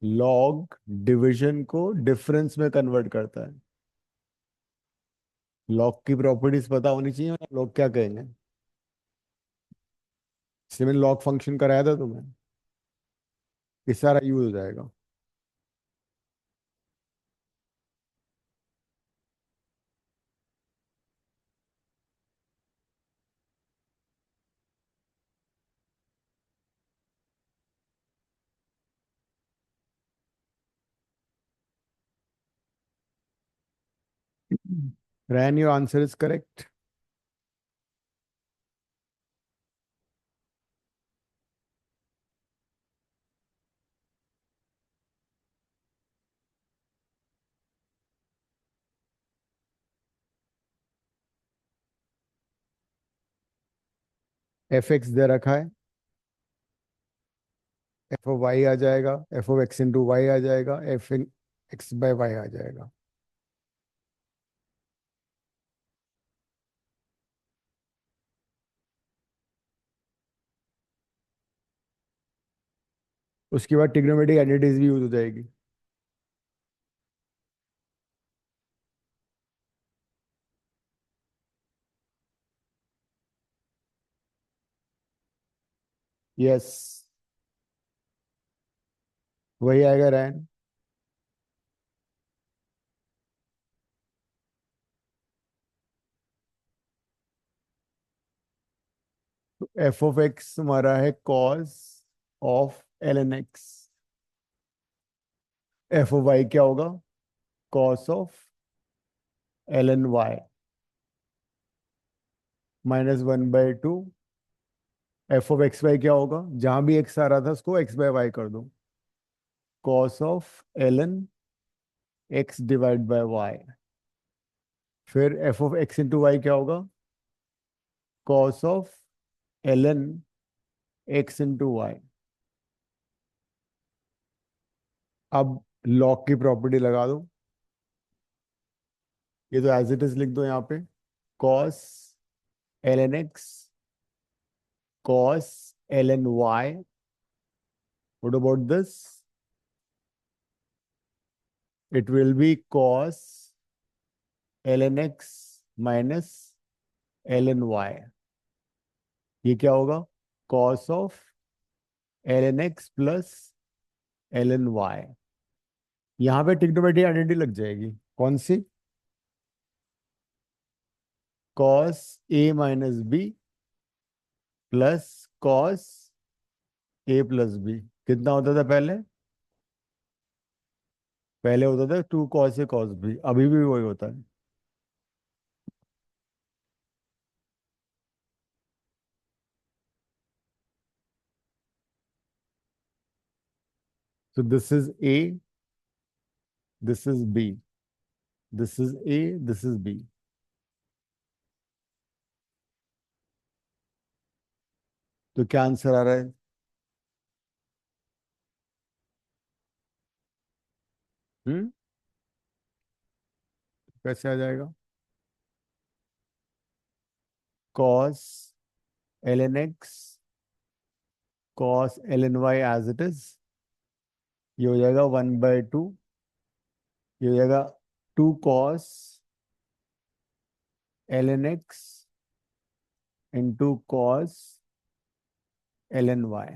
log डिवीजन को डिफरेंस में कन्वर्ट करता है. log की प्रॉपर्टीज पता होनी चाहिए, लोग क्या कहेंगे. इसलिए मैंने log फंक्शन कराया था तुम्हें, ये सारा यूज हो जाएगा. Ryan, your answer is correct. F x दे रखा है, एफ ऑफ वाई आ जाएगा, f of x into y आ जाएगा, एफ एक्स बाय वाई आ जाएगा. उसके बाद ट्रिग्नोमेट्रिक आइडेंटिटीज भी यूज हो जाएगी. यस, वही आएगा रैन. तो एफ ऑफ एक्स हमारा है cos of l n x. F of y क्या होगा, cos of l n y minus 1/2. F of x y क्या होगा, जहां भी एक्स आ रहा था उसको एक्स बाय वाई कर दो, cos of l n x divide by y. फिर f of x into y क्या होगा, cos of l n x into y. अब लॉग की प्रॉपर्टी लगा दो, ये तो एज इट इज लिख दो यहाँ पे, cos l n x cos l n y. What about this, It will be cos ln x minus ln y. ये क्या होगा? cos of ln x plus ln y. यहाँ पे ट्रिग्नोमेट्री आइडेंटिटी लग जाएगी। कौन सी? cos a minus b plus cos a plus b। कितना होता था पहले? पहले होता था 2 cos a cos b, अभी भी वही होता है। So this is a, this is b, this is a, this is b. तो क्या आंसर आ रहा है? कैसे आ जाएगा? cos ln x cos ln y as it is, ये हो जाएगा 1/2, ये हो जाएगा 2 cos ln x into cos ln y।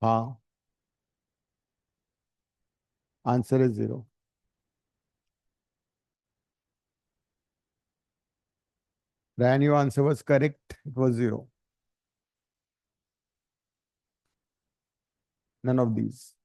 हाँ, answer is 0। Ryan, your answer was correct. It was 0. None of these.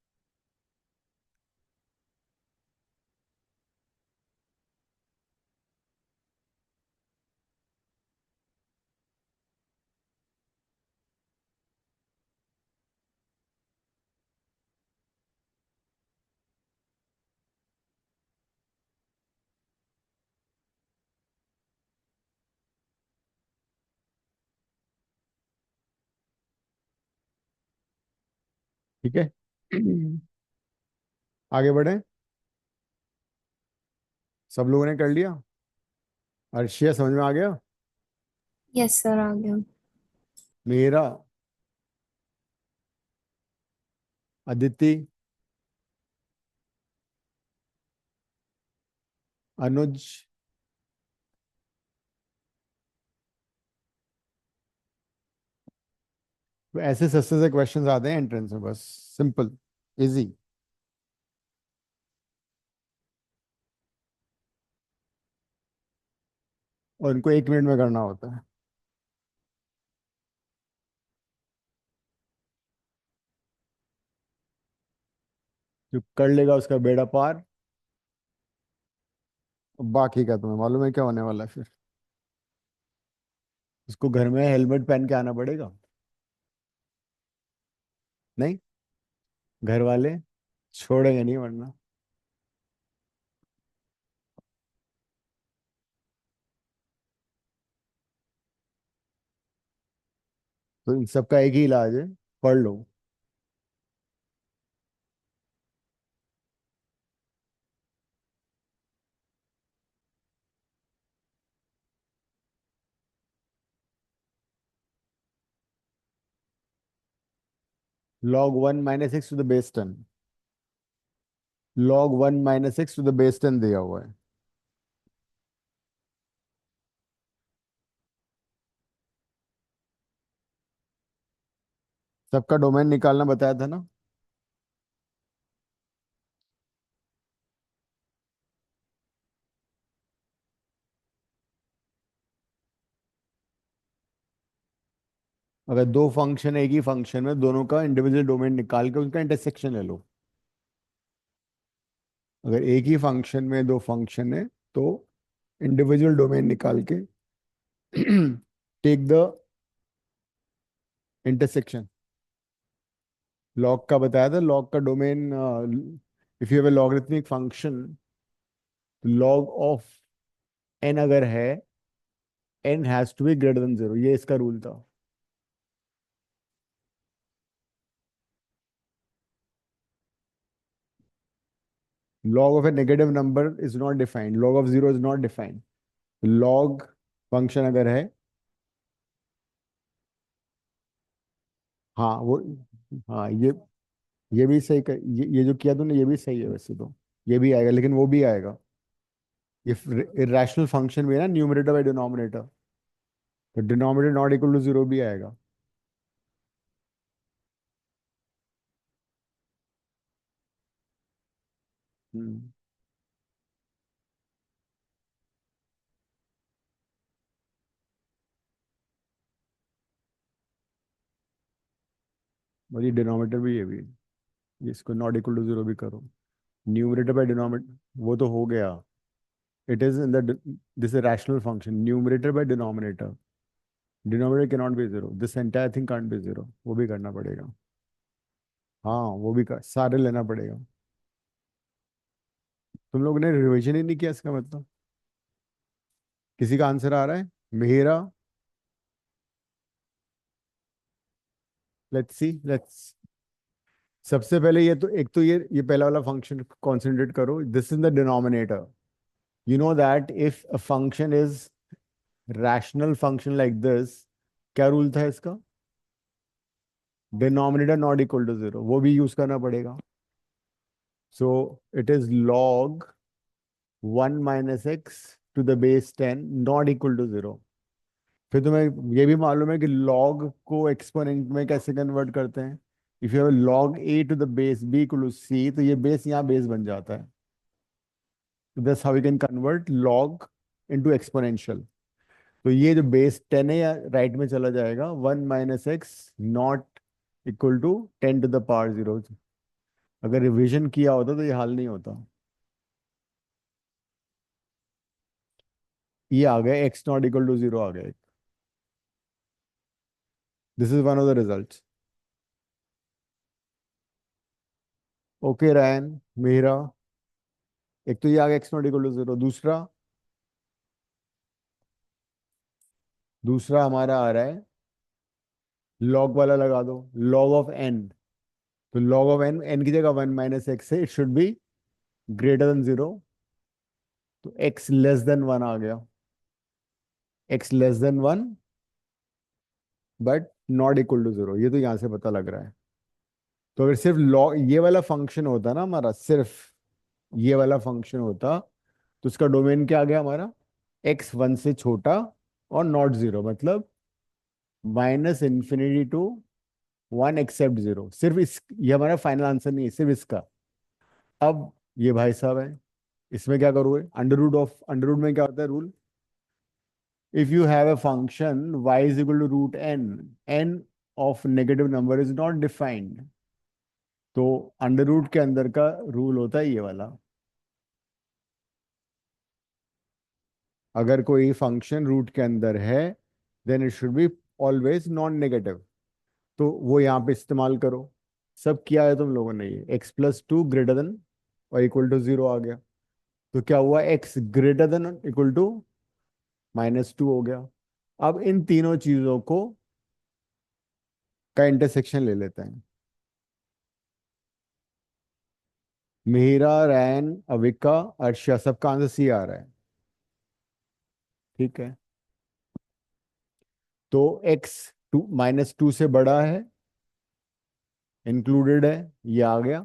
ठीक है, आगे बढ़े। सब लोगों ने कर लिया? अर्शिया समझ में आ गया? यस सर, आ गया। मेरा, अदिति, अनुज, तो ऐसे सस्ते से क्वेश्चंस आते हैं एंट्रेंस में, बस सिंपल इजी। और इनको 1 मिनट में करना होता है। जो कर लेगा उसका बेड़ा पार। बाकी का तुम्हें मालूम है क्या होने वाला है फिर? उसको घर में हेलमेट पहन के आना पड़ेगा। नहीं, घर वाले छोड़ेंगे नहीं वरना। तो इन सबका एक ही इलाज है, पढ़ लो। log 1 minus x to the base 10, log 1 minus x to the base 10 दिया हुआ है। सबका डोमेन निकालना बताया था ना? अगर दो फंक्शन एक ही फंक्शन में, दोनों का इंडिविजुअल डोमेन निकाल के उनका इंटरसेक्शन ले लो। अगर एक ही फंक्शन में दो फंक्शन है तो इंडिविजुअल डोमेन निकाल के टेक द इंटरसेक्शन। लॉग का बताया था, लॉग का domain, if you have a logarithmic function, log of n अगर है, n has to be greater than 0, ये इसका रूल था। log of a negative number is not defined, log of 0 is not defined। log function अगर है, हाँ, हाँ ये भी सही ये जो किया तूने ये भी सही है वैसे तो। ये भी आएगा, लेकिन वो भी आएगा। ये इरेशनल फंक्शन भी है ना, न्यूमरेटर बाय डिनोमिनेटर, तो denominator not equal to zero भी आएगा। हम्म। और ये डिनोमिनेटर भी, ये भी, इसको नॉट इक्वल टू जीरो भी करो। न्यूमरेटर बाय डिनोमिनेटर वो तो हो गया। It is in the this rational function numerator by denominator, denominator can not be zero, this entire thing can't be zero, वो भी करना पड़ेगा। हाँ वो भी सारे लेना पड़ेगा। तुम लोग ने रिविजन ही नहीं किया इसका मतलब। किसी का आंसर आ रहा है? मेरा, लेट्स सबसे पहले ये तो एक तो ये पहला वाला फंक्शन कॉन्सेंट्रेट करो, this is the denominator. You know that if a function is rational function like this, क्या रूल था इसका? Denominator not equal to zero, वो भी यूज करना पड़ेगा। So it is log 1 - x⁻10 not equal to zero. फिर तुम्हें ये भी मालूम है कि लॉग को एक्सपोनेंट में कैसे कन्वर्ट करते हैं। If you have log a to the base b = c, तो ये बेस यहाँ बेस बन जाता है। That's how we can convert log into exponential. तो ये जो बेस 10 है, या राइट में चला जाएगा, 1 - x नॉट इक्वल टू 10⁻0। अगर रिवीजन किया होता तो ये हाल नहीं होता। ये आ गया x not equal to zero आ गया। This is one of the result. Okay रैन, मेरा, एक तो ये आ गया x not equal to zero. दूसरा, हमारा आ रहा है, लॉग वाला लगा दो, लॉग ऑफ n। तो लॉग ऑफ n की जगह 1 - x है, it should be greater than zero. तो x < 1 आ गया, x < 1 but not equal to zero, ये तो यहां से पता लग रहा है। तो अगर सिर्फ लॉग ये वाला फंक्शन होता ना हमारा, सिर्फ ये वाला फंक्शन होता, तो उसका डोमेन क्या आ गया हमारा, x 1 से छोटा और नॉट जीरो, मतलब -∞ to 1 एक्सेप्ट जीरो। सिर्फ ये हमारा फाइनल आंसर नहीं है, सिर्फ इसका। अब ये भाई साहब है, इसमें क्या करोगे? अंडर रूट में क्या होता है rule? If you have a function y = √n, n of negative number is not defined, तो अंडर रूट के अंदर का रूल होता है ये वाला। अगर कोई फंक्शन रूट के अंदर है, then it should be always non negative. तो वो यहाँ पे इस्तेमाल करो। सब किया है तुम लोगों ने, ये x + 2 ग्रेटर देन और इक्वल टू जीरो आ गया। तो क्या हुआ, x greater than equal to -2 हो गया। अब इन तीनों चीजों को का इंटरसेक्शन ले लेते हैं। मेहरा, रैन, अविका, अर्शिया, सबका आंसर सी आ रहा है। ठीक है, तो x -2 से बड़ा है, इंक्लूडेड है, ये आ गया।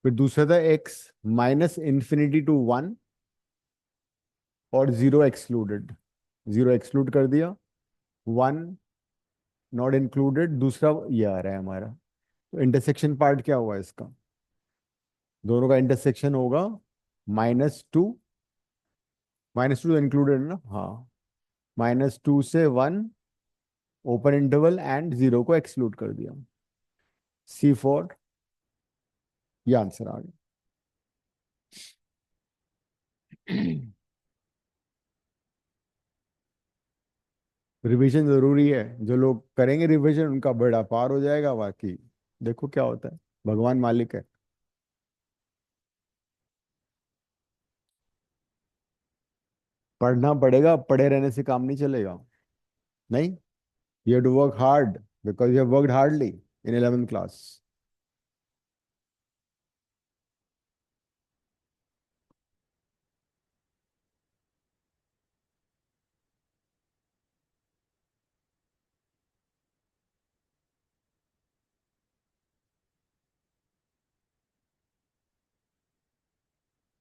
फिर दूसरा था x -∞ to 1 और जीरो एक्सक्लूडेड, जीरो एक्सक्लूड कर दिया, 1 नॉट इंक्लूडेड। दूसरा ये आ रहा है हमारा। तो इंटरसेक्शन पार्ट क्या हुआ इसका? दोनों का इंटरसेक्शन होगा -2, -2 इंक्लूडेड ना, हाँ, -2 से 1 ओपन इंटरवल एंड जीरो को एक्सक्लूड कर दिया। C4, ये आंसर आ गया। रिवीजन जरूरी है, जो लोग करेंगे रिवीजन उनका बेड़ा पार हो जाएगा। बाकी देखो क्या होता है, भगवान मालिक है। पढ़ना पड़ेगा, पढ़े रहने से काम नहीं चलेगा। नहीं, you have to work hard because you have worked hardly in 11th class.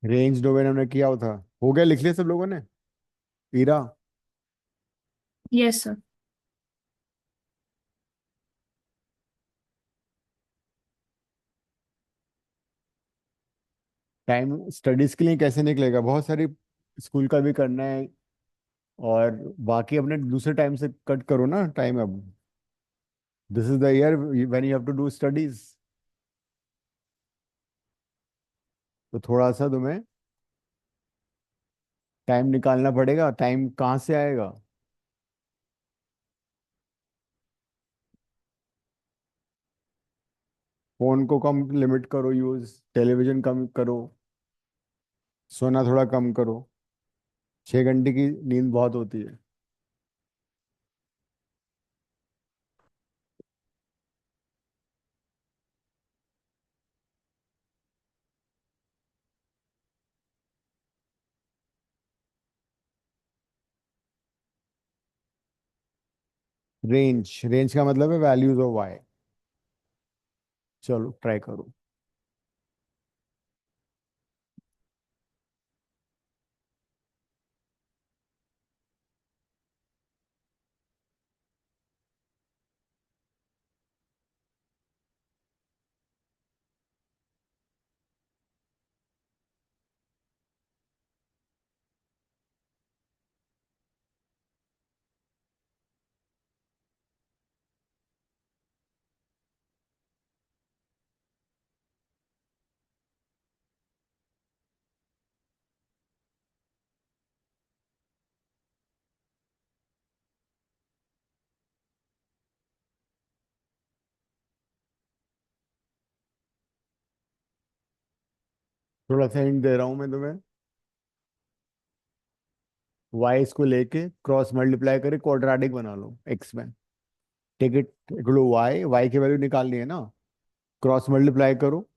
Range domain हमने किया था, हो गया, लिख लिया सब लोगों ने? Ira, Yes, sir. Time studies के लिए कैसे निकलेगा? बहुत सारी स्कूल का भी करना है, और बाकी अपने दूसरे टाइम से कट करो ना टाइम अब। This is the year when you have to do studies. तो थोड़ा सा तुम्हें टाइम निकालना पड़ेगा। टाइम कहाँ से आएगा? फोन को कम लिमिट करो यूज, टेलीविजन कम करो, सोना थोड़ा कम करो। 6 घंटे की नींद बहुत होती है। रेंज, रेंज का मतलब है वैल्यूज ऑफ वाई। चलो ट्राई करो। थोड़ा सा हिंट दे रहा हूं मैं तुम्हें। वाई इसको लेके क्रॉस मल्टीप्लाई करके क्वाड्रेटिक बना लो एक्स में। Take it equal y, y की वैल्यू निकालनी है ना, क्रॉस मल्टीप्लाई करो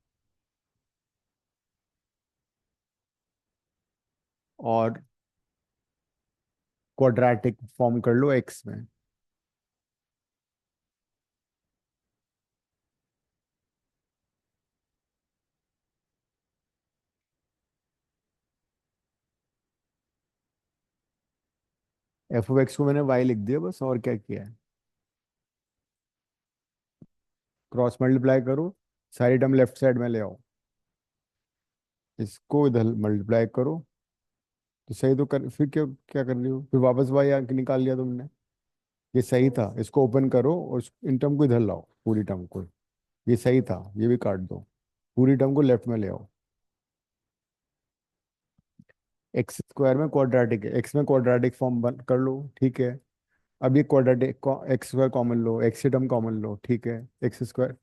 और क्वाड्रेटिक फॉर्म कर लो एक्स में। एफ ऑफ एक्स को मैंने वाई लिख दिया बस, और क्या किया है? क्रॉस मल्टीप्लाई करो, सारी टर्म लेफ्ट साइड में ले आओ, इसको इधर मल्टीप्लाई करो। तो सही तो कर, फिर क्या क्या कर रही हो? फिर वापस वाई आके निकाल लिया तुमने। ये सही था, इसको ओपन करो और इन टर्म को इधर लाओ, पूरी टर्म को। ये सही था, ये भी काट दो, पूरी टर्म को लेफ्ट में ले आओ। एक्स स्क्वायर में क्वाड्रेटिक है, एक्स में क्वाड्रेटिक फॉर्म बन कर लो, ठीक है। अब ये क्वाड्रेटिक, एक्स स्क्वायर कॉमन लो, एक्स की टर्म कॉमन लो, ठीक है। एक्स स्क्वायर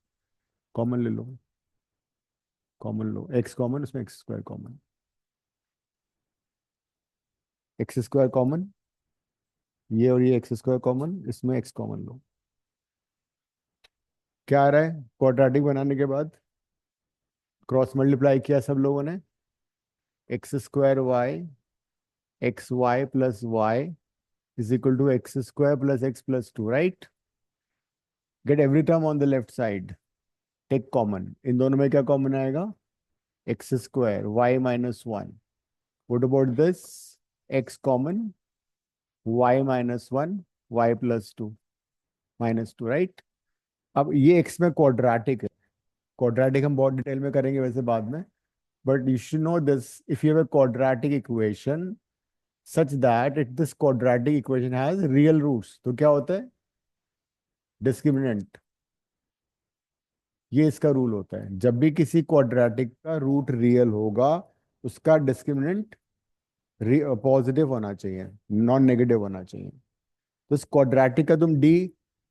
कॉमन ले लो, कॉमन लो, एक्स कॉमन, उसमें x square common, x square common, ये और ये एक्स स्क्वायर कॉमन, इसमें एक्स कॉमन लो। क्या आ रहा है क्वाड्रेटिक बनाने के बाद? क्रॉस मल्टीप्लाई किया सब लोगों ने, x square y, x y plus y is equal to x square plus x plus two, right? Get every term on the left side, take common. इन दोनों में क्या कॉमन आएगा? X square y minus one. What about this? X common, y minus one, y plus two, minus two, right? अब ये x में quadratic है, quadratic हम बहुत डिटेल में करेंगे वैसे बाद में, but you should know this, if you have a quadratic equation such that this quadratic equation has real roots, तो क्या होता है? डिस्क्रिमिनेंट। ये इसका रूल होता है, जब भी किसी क्वाड्रेटिक का रूट रियल होगा, उसका डिस्क्रिमिनेंट पॉजिटिव होना चाहिए, नॉन नेगेटिव होना चाहिए। तो इस क्वाड्रेटिक का तुम D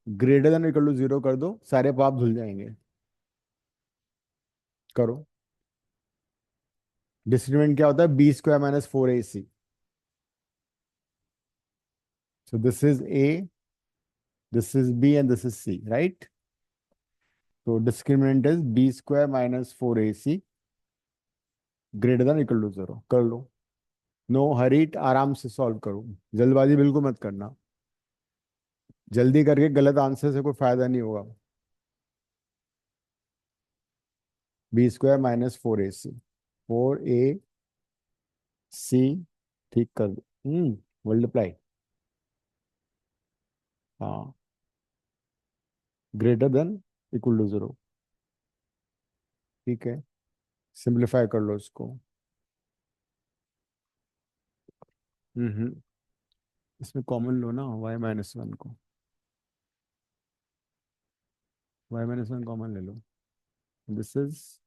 greater than equal to 0 कर दो, सारे पाप धुल जाएंगे। करो। डिस्क्रिमिनेंट क्या होता है? B square minus 4ac। So this is a, this is b and this is c, right? तो discriminant is b square minus 4ac greater than equal to 0। कर लो। नो हरी, आराम से सॉल्व करो, जल्दबाजी बिल्कुल मत करना। जल्दी करके गलत आंसर से कोई फायदा नहीं होगा। B square minus 4ac, 4a सी ठीक कर दो। मल्टीप्लाई, हाँ, ग्रेटर देन इक्वल टू 0। ठीक है, सिंप्लीफाई कर लो इसको। हम्म, इसमें कॉमन लो ना y-1 को, y-1 कॉमन ले लो। दिस इज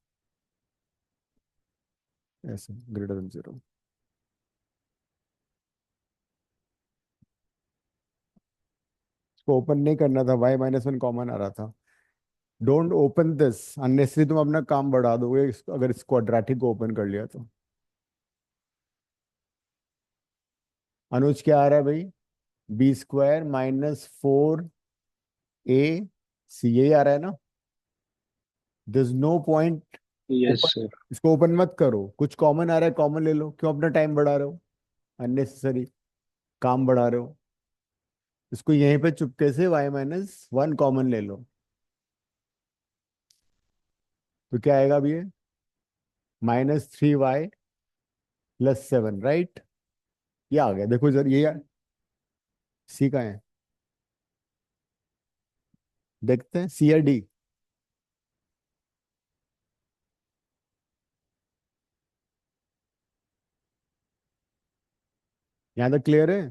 ऐसे ग्रेटर देन 0। इसको ओपन नहीं करना था, y-1 कॉमन आ रहा था। डोंट ओपन दिस अननेसेसरी, तुम अपना काम बढ़ा दोगे अगर इस क्वाड्रेटिक को ओपन कर लिया तो। अनुज क्या आ रहा है भाई? b² -4ac, यही आ रहा है ना? This no point. Yes sir. इसको ओपन मत करो, कुछ कॉमन आ रहा है कॉमन ले लो, क्यों अपना टाइम बढ़ा रहे हो, अननेसेसरी काम बढ़ा रहे हो। इसको यहीं पे चुपके से y-1 कॉमन ले लो, तो क्या आएगा अभी? ये -3y + 7, राइट? ये आ गया, देखो जरा ये सी का है, देखते हैं सी या डी। यहाँ तक क्लियर है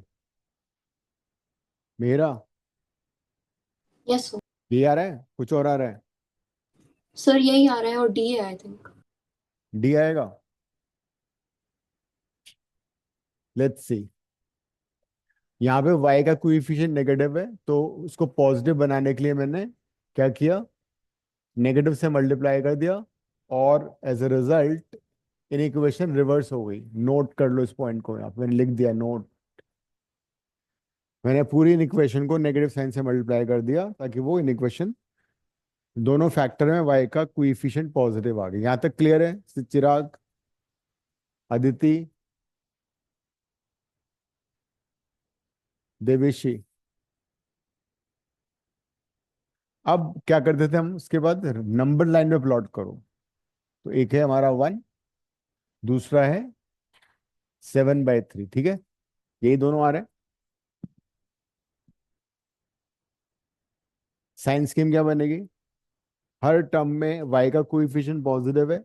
मेरा? Yes sir. ये आ रहा है, कुछ और आ रहा है? सर यही आ रहा है और डी है आई थिंक। डी आएगा, लेट्स सी। यहाँ पे y का कोएफिशिएंट नेगेटिव है, तो उसको पॉजिटिव बनाने के लिए मैंने क्या किया, नेगेटिव से मल्टीप्लाई कर दिया, और as a result in equation reverse हो गई। नोट कर लो इस पॉइंट को, यहाँ पे मैंने लिख दिया नोट। मैंने पूरी इन इक्वेशन को नेगेटिव साइन से मल्टीप्लाई कर दिया ताकि वो इन इक्वेशन दोनों फैक्टर में y का कोएफिशिएंट पॉजिटिव आ गया। यहाँ तक क्लियर है चिराग, अदिति, देवेशी? अब क्या करते थे हम, उसके बाद नंबर लाइन में प्लॉट करो। तो एक है हमारा 1, दूसरा है 7/3, ठीक है, यही दोनों आ रहे हैं। साइन स्कीम क्या बनेगी? हर टर्म में y का कोएफिशिएंट पॉजिटिव है,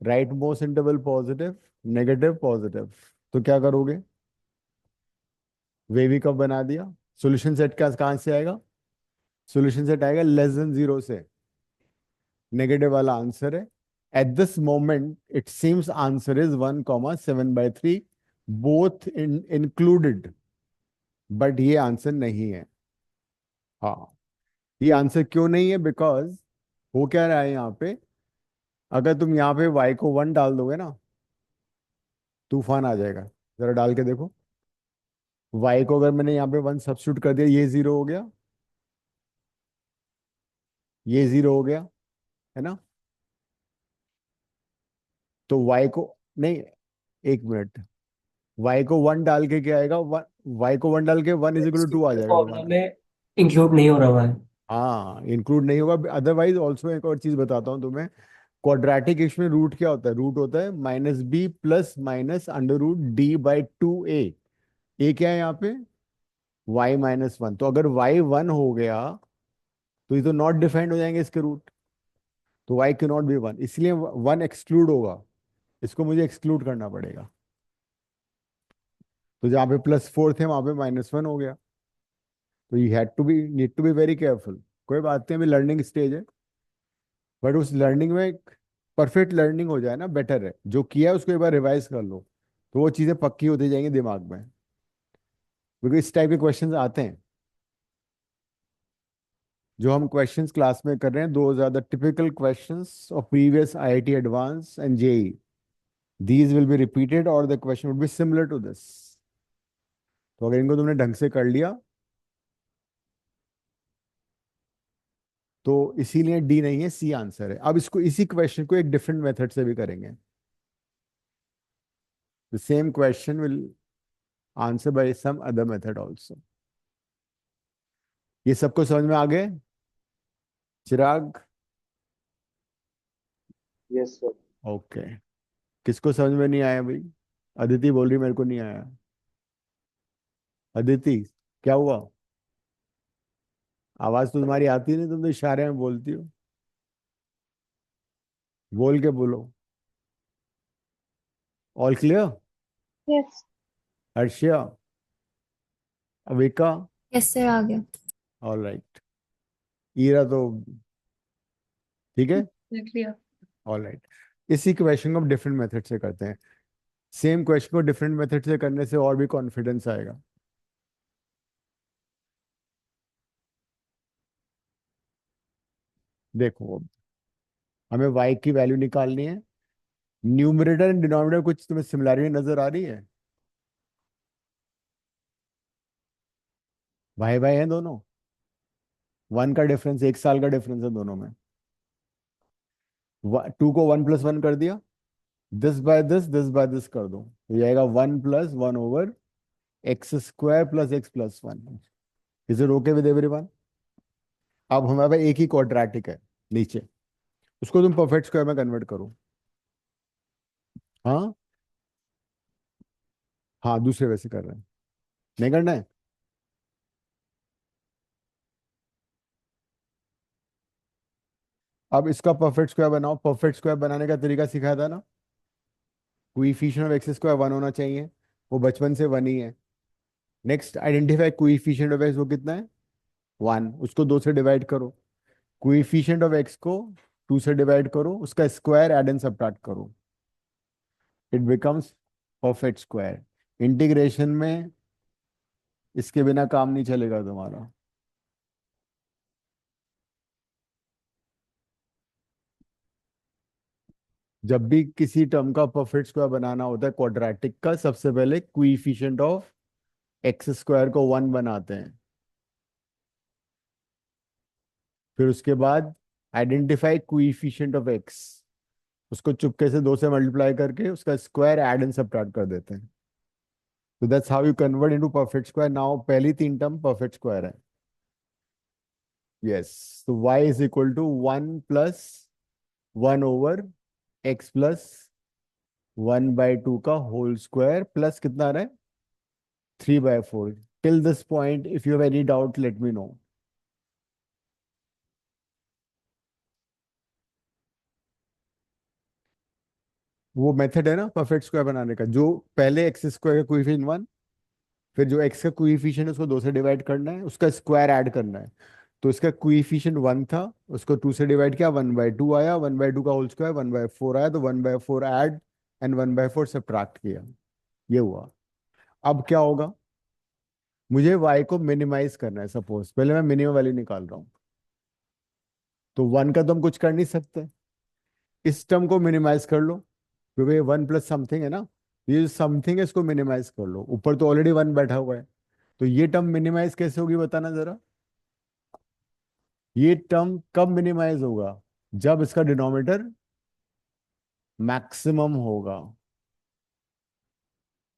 right most interval positive, negative positive. तो क्या करोगे, वे भी कब बना दिया। सॉल्यूशन सेट का कहां से आएगा? सॉल्यूशन सेट आएगा <0 से, नेगेटिव वाला आंसर है। At this moment it seems answer is 1, 7/3, both included, but ये आंसर नहीं है। हाँ, ये आंसर क्यों नहीं है? बिकॉज हो क्या रहा है यहाँ पे, अगर तुम यहाँ पे y को 1 डाल दोगे ना, तूफान आ जाएगा। जरा डाल के देखो, y को अगर मैंने यहाँ पे 1 सब्स्टिट्यूट कर दिया, ये 0 हो गया, ये 0 हो गया, है ना? तो y को, नहीं, एक मिनट, y को 1 डाल के क्या आएगा, y को 1 डाल के 1 = 2 आ जाएगा फॉर्मूला तुम्हारा। में इंक्लूड नहीं हो रहा है। हाँ, इंक्लूड नहीं होगा। अदरवाइज ऑल्सो एक और चीज बताता हूँ तुम्हें, क्वाड्रेटिक इसमें रूट क्या होता है? रूट होता है -b + -√d/2a। ए क्या है यहाँ पे? y-1। तो अगर y 1 हो गया तो ये तो नॉट डिफाइंड हो जाएंगे इसके रूट, तो y कैन नॉट बी 1, इसलिए 1 एक्सक्लूड होगा, इसको मुझे एक्सक्लूड करना पड़ेगा। तो जहाँ पे +4 थे वहां पे -1 हो गया। तो you had to be need to be very careful. कोई बात नहीं, अभी लर्निंग स्टेज है, बट उस लर्निंग में परफेक्ट लर्निंग हो जाए ना, बेटर है। जो किया है उसको एक बार रिवाइज कर लो, तो वो चीज़ें पक्की होती जाएंगी दिमाग में, क्योंकि इस टाइप के क्वेश्चंस आते हैं। जो हम क्वेश्चंस क्लास में कर रहे हैं, दो ज़्यादा typical questions of previous IIT advance and JEE, these will be repeated और the question would be similar to this. तो अगर इनको तुमने ढंग से कर लिया तो इसीलिए डी नहीं है, सी आंसर है। अब इसको, इसी क्वेश्चन को एक डिफरेंट मेथड से भी करेंगे। The same question will answer by some other method also. ये सबको समझ में आ गए? चिराग? Yes sir. ओके, किसको समझ में नहीं आया भाई? अदिति बोल रही मेरे को नहीं आया। अदिति, क्या हुआ? आवाज तो तुम्हारी आती नहीं, तुम तो इशारे में बोलती हो। बोल के बोलो। All clear? Yes. Arshiya, Avika, Yes, sir, आ गया. All right. ईरा तो ठीक है। Clear. All right. इसी क्वेश्चन को हम डिफरेंट मेथड से करते हैं। सेम क्वेश्चन को डिफरेंट मेथड से करने से और भी कॉन्फिडेंस आएगा। देखो, अब हमें y की वैल्यू निकालनी है। न्यूमरेटर एंड डिनोमिनेटर कुछ तुम्हें सिमिलरिटी नजर आ रही है? भाई भाई हैं दोनों। 1 का डिफरेंस, 1 साल का डिफरेंस है दोनों में। 2 को 1+1 कर दिया, दिस बाय दिस कर दो, तो ये आएगा 1+1 / x² + x+1। Is it okay with everyone? अब हमारे पास एक ही क्वाड्रेटिक है नीचे, उसको तुम परफेक्ट स्क्वायर में कन्वर्ट करो। हाँ हाँ, दूसरे वैसे कर रहे हैं, नहीं करना है? अब इसका परफेक्ट स्क्वायर बनाओ। परफेक्ट स्क्वायर बनाने का तरीका सिखाया था ना। कोएफिशिएंट ऑफ x² 1 होना चाहिए, वो बचपन से 1 ही है। Next, identify coefficient of x, वो कितना है? 1। उसको 2 से डिवाइड करो। कोएफिशिएंट ऑफ x को 2 से डिवाइड करो, उसका स्क्वायर ऐड एंड सब्ट्रैक्ट करो, it becomes perfect square. Integration में इसके बिना काम नहीं चलेगा तुम्हारा। जब भी किसी टर्म का परफेक्ट स्क्वायर बनाना होता है क्वाड्रेटिक का, सबसे पहले कोएफिशिएंट ऑफ x² को 1 बनाते हैं, फिर उसके बाद आइडेंटिफाई कोएफिशिएंट ऑफ x, उसको चुपके से 2 से मल्टीप्लाई करके उसका स्क्वायर ऐड एंड सब्ट्रैक्ट कर देते हैं। तो that's how you convert into perfect square. Now पहली 3 टर्म परफेक्ट स्क्वायर है। यस, तो y is equal to 1+1 / x+1/2 का होल स्क्वायर प्लस कितना आ रहा है? 3/4। Till this point if you have any doubt let me know. वो method है ना परफेक्ट स्क्वायर बनाने का, जो पहले x² का कोएफिशिएंट 1, फिर जो x का कोएफिशिएंट है उसको 2 से डिवाइड करना है, उसका स्क्वायर ऐड करना है। तो इसका कोएफिशिएंट 1 था, उसको 2 से डिवाइड किया, 1/2 आया, 1/2 का होल स्क्वायर 1/4 आया, तो 1/4 ऐड एंड 1/4 सब्ट्रैक्ट किया, ये हुआ। अब क्या होगा? मुझे y को मिनिमाइज करना है। सपोज पहले मैं मिनिमम वैल्यू निकाल रहा हूँ, तो 1 का तो हम कुछ कर नहीं सकते, इस टर्म को मिनिमाइज कर लो, क्योंकि ये 1 प्लस समथिंग है ना, ये जो समथिंग है इसको मिनिमाइज कर लो। ऊपर तो ऑलरेडी 1 बैठा हुआ है, तो ये टर्म मिनिमाइज कैसे होगी बताना जरा। ये टर्म कब मिनिमाइज होगा? जब इसका डिनोमिनेटर मैक्सिमम होगा।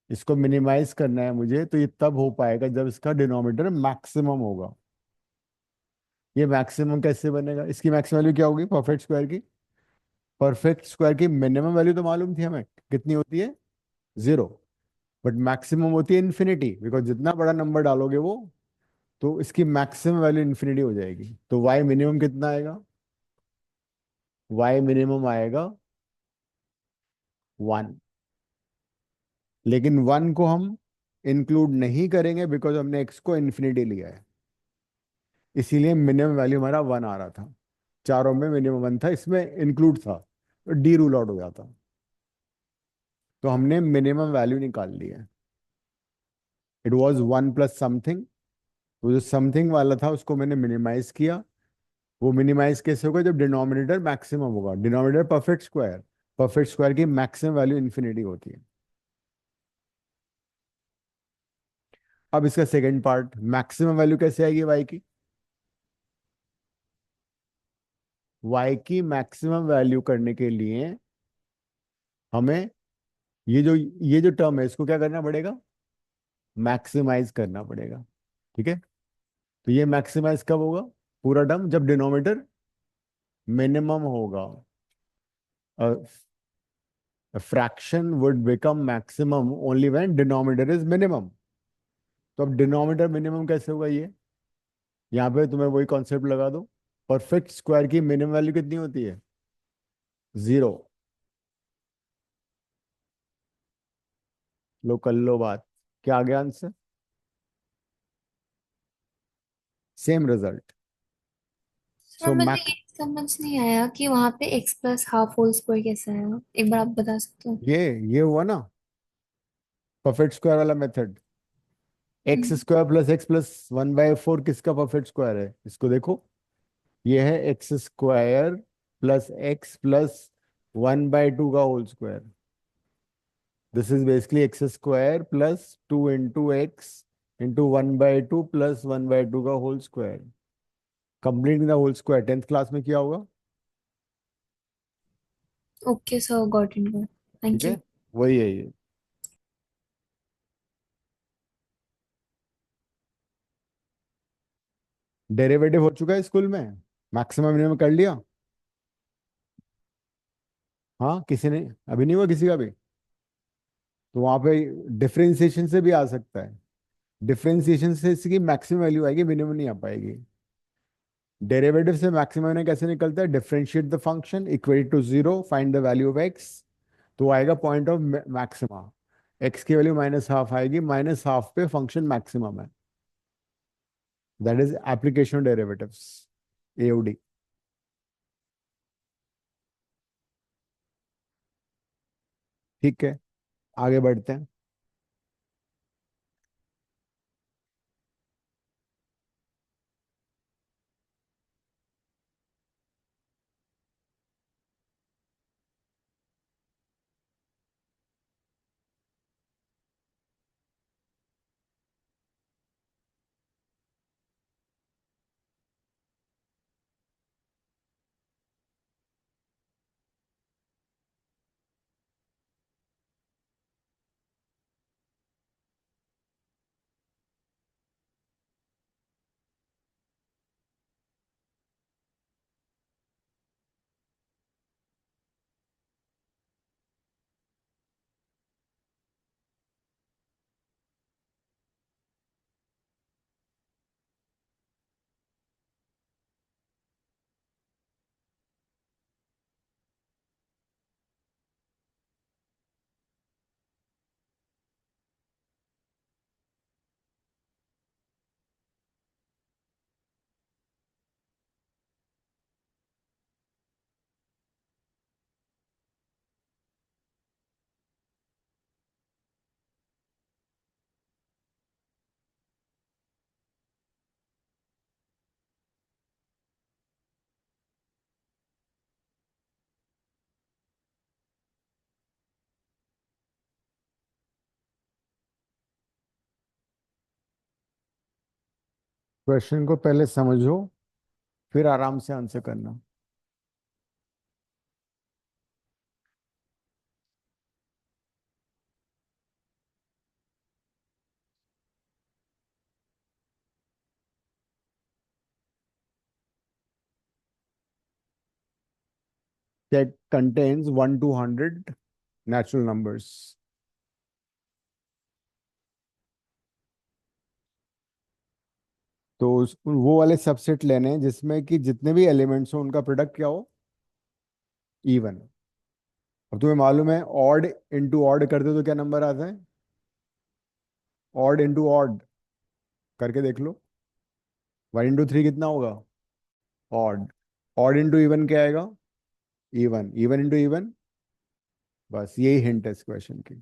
इसको मिनिमाइज करना है मुझे, तो ये तब हो पाएगा जब इसका डिनोमिनेटर मैक्सिमम होगा। ये मैक्सिमम कैसे बनेगा? इसकी मैक्सिमम वैल्यू क्या होगी परफेक्ट स्क्वायर की? परफेक्ट स्क्वायर की मिनिमम वैल्यू तो मालूम थी हमें, कितनी होती है? 0। बट मैक्सिमम होती है इन्फिनिटी, बिकॉज जितना बड़ा नंबर डालोगे वो, तो इसकी मैक्सिमम वैल्यू इन्फिनिटी हो जाएगी। तो y मिनिमम कितना आएगा? y मिनिमम आएगा 1। लेकिन 1 को हम इंक्लूड नहीं करेंगे बिकॉज हमने x को इन्फिनिटी लिया है, इसीलिए मिनिमम वैल्यू हमारा 1 आ रहा था। चारों में मिनिमम 1 था, इसमें इंक्लूड था, तो डी रूल आउट हो जाता। तो हमने मिनिमम वैल्यू निकाल ली है। इट वॉज 1 प्लस समथिंग, वो जो समथिंग वाला था उसको मैंने मिनिमाइज किया। वो मिनिमाइज कैसे होगा? जब डिनोमिनेटर मैक्सिमम होगा। Denominator perfect square, perfect square की मैक्सिमम वैल्यू इन्फिनिटी होती है। अब इसका सेकंड पार्ट, मैक्सिमम वैल्यू कैसे आएगी y की? y की मैक्सिमम वैल्यू करने के लिए हमें ये जो टर्म है इसको क्या करना पड़ेगा? मैक्सिमाइज करना पड़ेगा। ठीक है, तो ये मैक्सिमाइज कब होगा? पूरा टर्म जब डिनोमिनेटर मिनिमम होगा। A fraction would become maximum only when denominator is minimum. तो अब डिनोमिनेटर मिनिमम कैसे होगा ये? यहाँ पे तुम्हें वही कॉन्सेप्ट लगा दो, परफेक्ट स्क्वायर की मिनिमम वैल्यू कितनी होती है? 0। लो कर लो बात, क्या आ गया answer? Same result. Sir so मुझे मैक ये समझ नहीं आया कि वहां पे x plus half whole square कैसे आया, एक बार आप बता सकते हो? ये हुआ ना परफेक्ट स्क्वायर वाला मेथड। X hmm, square plus x plus 1/4 किसका परफेक्ट स्क्वायर है? इसको देखो, ये है x square plus x plus 1/2 का whole square. This is basically x square plus 2 into x into 1/2 plus 1/2 का whole square. Complete the whole square 10th class में किया होगा। Okay sir, got it, got, ठीक थैंक है, you. वही है ये। डेरिवेटिव हो चुका है स्कूल में, मैक्सिमम मिनिमम कर लिया। हाँ, किसी ने अभी नहीं हुआ किसी का भी? तो वहां पे डिफरेंशिएशन से भी आ सकता है। डिफरेंशिएशन से इसकी मैक्सिमम वैल्यू आएगी, मिनिमम नहीं आ पाएगी। डेरिवेटिव से मैक्सिमम कैसे निकलता है? Differentiate the function equal to 0, find the value of x. तो आएगा पॉइंट ऑफ मैक्सिमा, एक्स की वैल्यू -1/2 आएगी, -1/2 पे फंक्शन मैक्सिमम है। That is application derivatives, AOD. ठीक है, आगे बढ़ते हैं। क्वेश्चन को पहले समझो, फिर आराम से आंसर करना। That contains 1 to 100 natural numbers. तो वो वाले सबसेट लेने हैं जिसमें कि जितने भी एलिमेंट्स हो उनका प्रोडक्ट क्या हो? इवन। अब तुम्हें मालूम है ऑड इंटू ऑड करते हो तो क्या नंबर आता है? ऑड इंटू ऑड करके देख लो। 1 into 3 कितना होगा? ऑड। ऑड इंटू इवन क्या आएगा? इवन। Even into even. बस यही हिंट है इस क्वेश्चन की।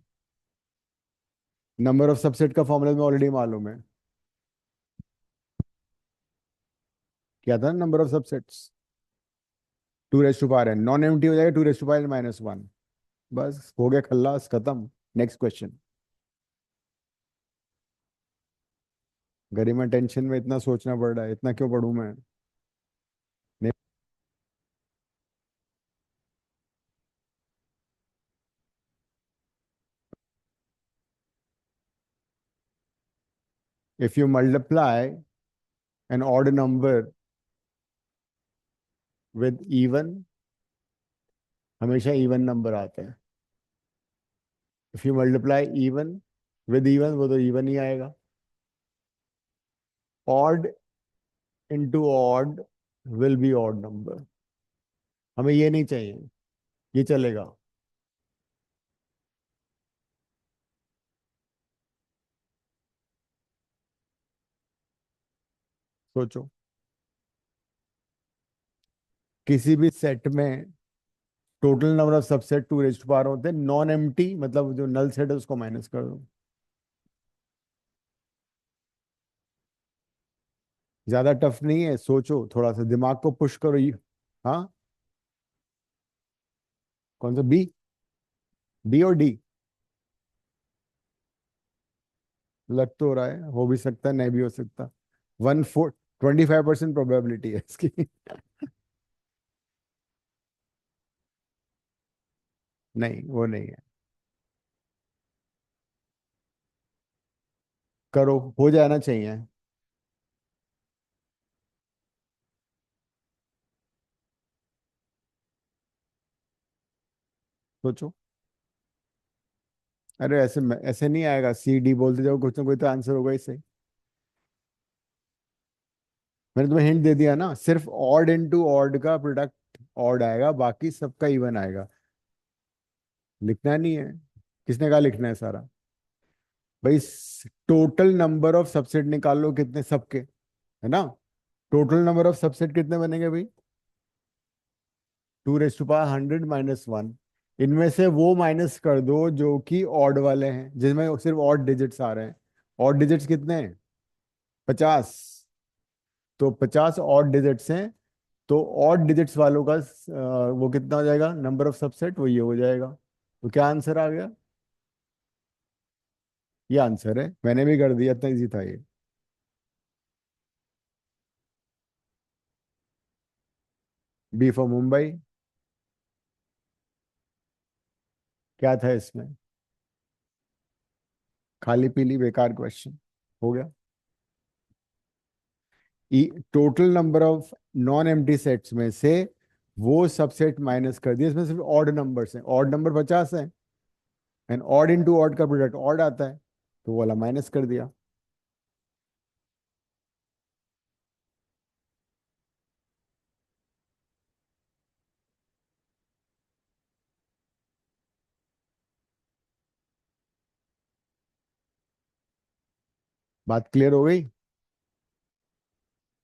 नंबर ऑफ सबसेट का फॉर्मूला में ऑलरेडी मालूम है, क्या था number of subsets? 2 raise to power n। Non empty हो जाएगा 2 रेज़ टू पावर n-1। बस हो गया, खल्लास खत्म। Next question. गरिमा टेंशन में इतना सोचना पड़ रहा है, इतना क्यों पढ़ूं मैं? If you multiply an odd number with even, हमेशा इवन नंबर आता है। If you multiply even with even, वो तो इवन ही आएगा. Odd into odd will be odd number. हमें ये नहीं चाहिए, ये चलेगा. सोचो, किसी भी सेट में टोटल नंबर ऑफ सबसेट 2 होते हैं. नॉन एम्प्टी मतलब जो नल सेट है उसको माइनस कर दो. ज्यादा टफ नहीं है, सोचो थोड़ा सा, दिमाग को पुश करो. हाँ, कौन सा? बी? बी और डी? लग तो रहा है, हो भी सकता है, नहीं भी हो सकता. 25% प्रोबेबिलिटी है इसकी. नहीं, वो नहीं है. करो, हो जाना चाहिए. सोचो. अरे ऐसे ऐसे नहीं आएगा. सी डी बोलते जाओ, कुछ ना कोई तो आंसर होगा ही सही. मैंने तुम्हें हिंट दे दिया ना, सिर्फ ऑड इनटू ऑड का प्रोडक्ट ऑड आएगा, बाकी सबका इवन आएगा. लिखना नहीं है. किसने कहा लिखना है सारा? भाई, टोटल नंबर ऑफ सबसेट निकाल लो कितने सबके, है ना. टोटल नंबर ऑफ सबसेट कितने बनेंगे भाई? 2 - 100 - 1. इनमें से वो माइनस कर दो जो कि ऑड वाले हैं, जिसमें सिर्फ ऑड डिजिट्स आ रहे हैं. ऑड डिजिट्स कितने हैं? 50. तो 50 ऑड डिजिट्स हैं. तो ऑड डिजिट्स वालों का वो कितना हो जाएगा नंबर ऑफ सबसेट, वो ये हो जाएगा. तो क्या आंसर आ गया? ये आंसर है. मैंने भी कर दिया, इतना इजी था ये. B for Mumbai. क्या था इसमें? खाली पीली बेकार क्वेश्चन. हो गया. Total number of non empty sets में से वो सबसेट माइनस कर दिया. इसमें सिर्फ ऑड नंबर्स हैं. ऑड नंबर 50 है, एंड ऑड इंटू ऑड का प्रोडक्ट ऑड आता है, तो वो वाला माइनस कर दिया. बात क्लियर हो गई?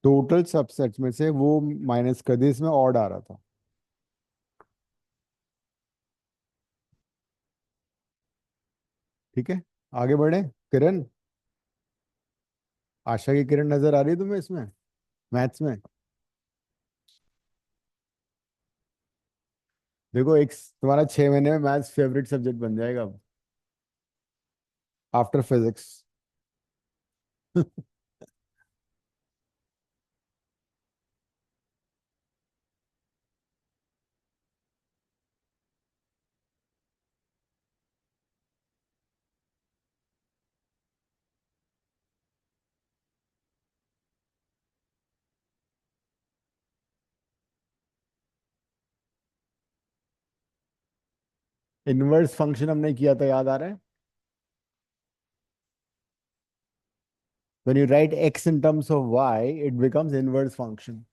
टोटल सबसेट्स में से वो माइनस कर दिया, इसमें ऑड आ रहा था. ठीक है, आगे बढ़े. किरण, आशा की किरण नजर आ रही है तुम्हें इसमें, मैथ्स में? देखो, एक तुम्हारा 6 महीने में मैथ्स फेवरेट सब्जेक्ट बन जाएगा अब, आफ्टर फिजिक्स. इनवर्स फंक्शन हमने किया था, याद आ रहा है? When you write x in terms of y, it becomes inverse function.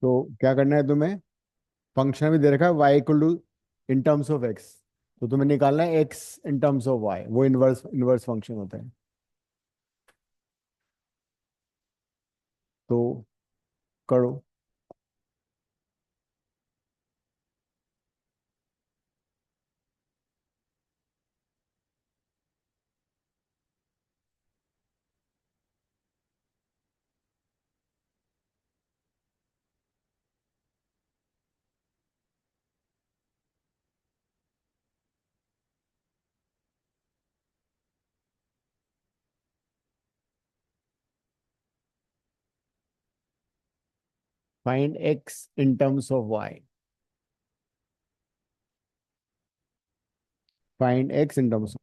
तो क्या करना है तुम्हें? फंक्शन भी दे रखा है y equal to in terms of x, तो तुम्हें निकालना है x in terms of y. वो इनवर्स इनवर्स फंक्शन होता है. तो करो. Find X in terms of Y, find X in terms of,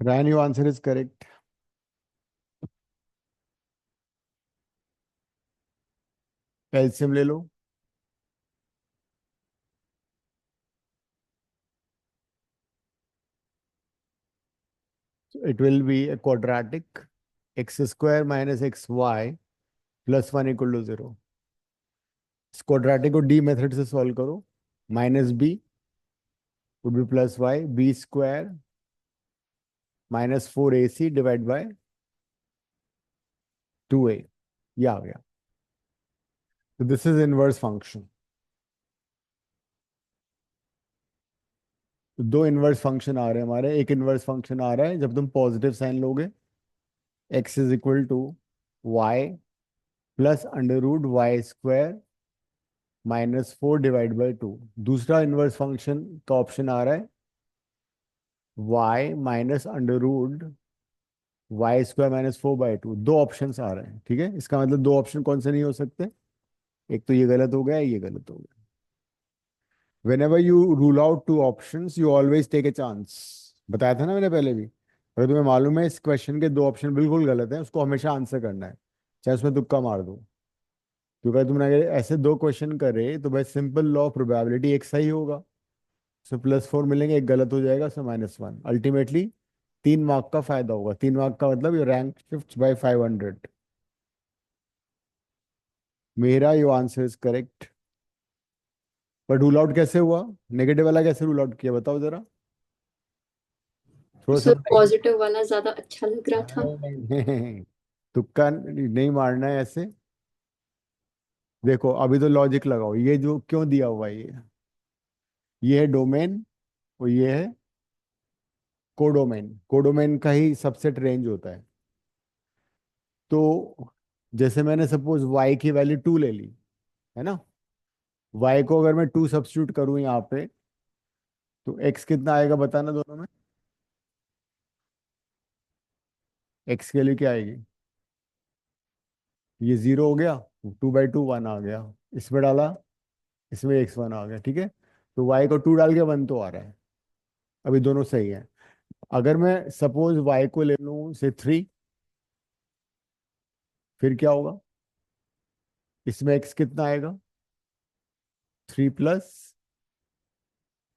Ryan, your answer is correct. LCM ले लो, it will be a quadratic x square minus xy plus 1 equal to 0. इस quadratic को D method से solve करो, minus B would be plus Y, B square minus 4ac divide by 2a, ये आ गया. तो दिस इज इनवर्स फंक्शन. तो दो इनवर्स फंक्शन आ रहे हैं हमारे. एक इनवर्स फंक्शन आ रहा है जब तुम पॉजिटिव साइन लोगे, x is equal to Y plus under root Y square -4 divide by 2. दूसरा इनवर्स फंक्शन का ऑप्शन आ रहा है y minus under root Y square -4/2. दो ऑप्शन आ रहे हैं, ठीक है. इसका मतलब दो ऑप्शन कौन से नहीं हो सकते? एक तो ये गलत हो गया, ये गलत हो गया. Whenever you rule out two options, you always take a chance. बताया था ना मैंने पहले भी. अगर तुम्हें मालूम है इस क्वेश्चन के दो ऑप्शन बिल्कुल गलत हैं, उसको हमेशा आंसर करना है, चाहे उसमें तुक्का मार दो. क्योंकि तुमने अगर ऐसे दो क्वेश्चन करे तो भाई सिंपल लॉ ऑफ प्रोबेबिलिटी एक सही होगा, सो +4 मिलेंगे, एक गलत हो जाएगा, सो -1. अल्टीमेटली 3 मार्क का फायदा होगा. 3 मार्क का मतलब योर रैंक शिफ्ट बाय 500. मेरा योर आंसर इज करेक्ट. पर रूल आउट कैसे हुआ? नेगेटिव वाला कैसे रूल आउट किया बताओ जरा. थोड़ा सा सर पॉजिटिव वाला ज्यादा अच्छा लग रहा था. तुक्का नहीं मारना है ऐसे. देखो अभी तो लॉजिक लगाओ, ये जो क्यों दिया हुआ है, ये है डोमेन और ये है कोडोमेन. कोडोमेन का ही सबसेट रेंज होता है. तो जैसे मैंने सपोज y की वैल्यू 2 ले ली है ना. y को अगर मैं 2 सब्स्टिट्यूट करूं यहाँ पे, तो x कितना आएगा बताना दोनों में. x के लिए क्या आएगी? ये 0 हो गया, 2/2 1 आ गया. इसमें डाला, इसमें x1 आ गया, ठीक है. तो y को 2 डाल के 1 तो आ रहा है. अभी दोनों सही है. अगर मैं सपोज y को ले लूँ से 3 फिर क्या होगा, इसमें x कितना आएगा, 3 +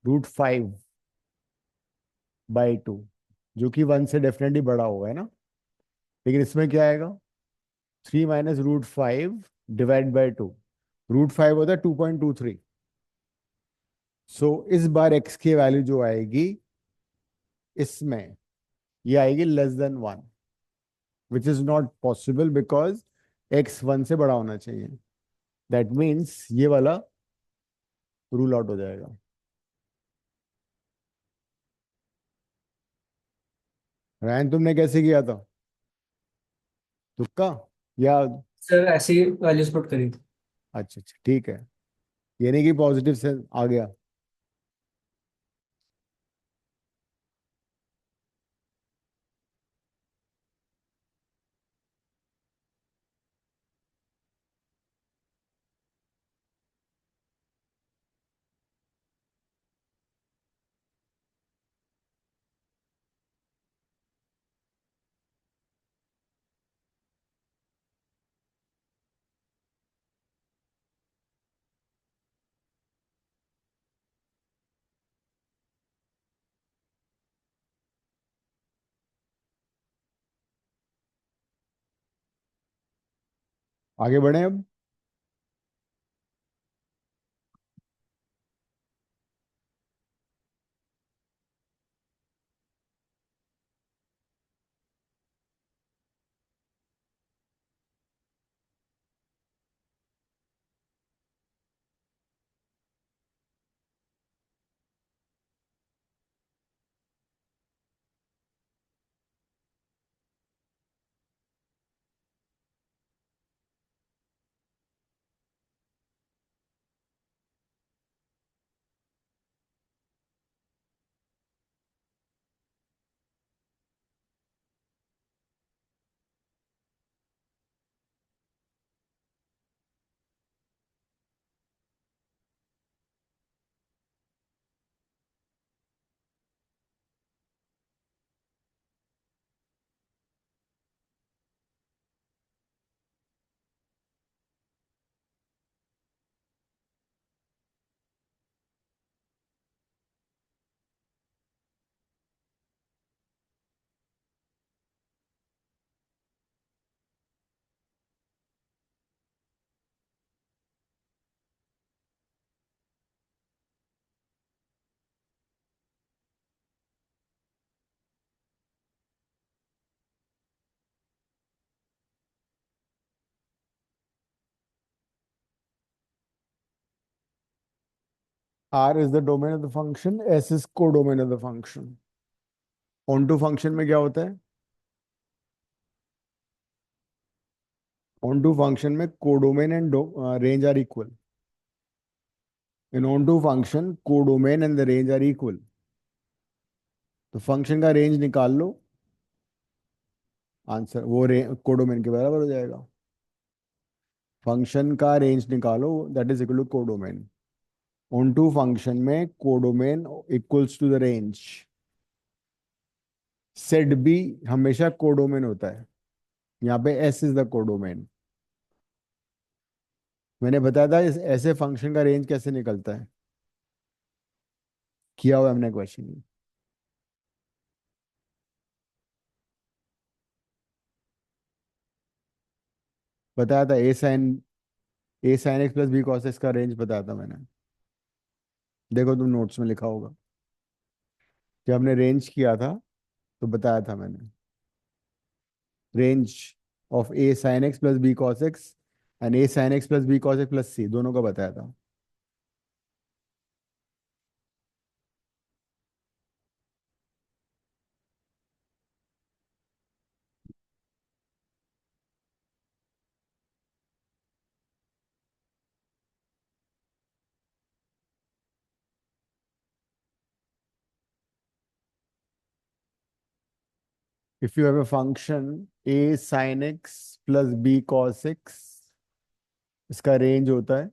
√5/2, जो कि 1 से डेफिनेटली बड़ा होगा, है ना। लेकिन इसमें क्या आएगा, 3 - √5 / 2, √5 होता है 2.23। सो इस बार x की वैल्यू जो आएगी इसमें, ये आएगी <1, which is not possible because x 1 से बड़ा होना चाहिए। दैट मीन्स ये वाला रूल आउट हो जाएगा। रैन तुमने कैसे किया था, तुक्का या? सर ऐसी वैल्यूज पुट करी थी। अच्छा अच्छा ठीक है, ये नहीं कि पॉजिटिव से आ गया। आगे बढ़े अब। R is the domain of the function, S is codomain of the function। Onto function में क्या होता है, ऑन टू फंक्शन में codomain and range are equal. In onto function codomain and the range are equal. तो function का range निकाल लो, answer वो कोडोमेन के बराबर हो जाएगा। फंक्शन का रेंज निकालो, that is equal to codomain. Onto function में codomain equals to the range. Set B हमेशा कोडोमेन होता है, यहाँ पे एस इज द कोडोमेन। मैंने बताया था इस ऐसे फंक्शन का रेंज कैसे निकलता है, किया हुआ हमने क्वेश्चन। बताया था a sine x plus b cos x का रेंज बताया था मैंने, देखो तुम नोट्स में लिखा होगा। जब हमने रेंज किया था तो बताया था मैंने, range of a sine x plus b cos x and a sine x plus b cos x plus c, दोनों का बताया था। If you have a function a sine x plus b cos x, इसका range होता है,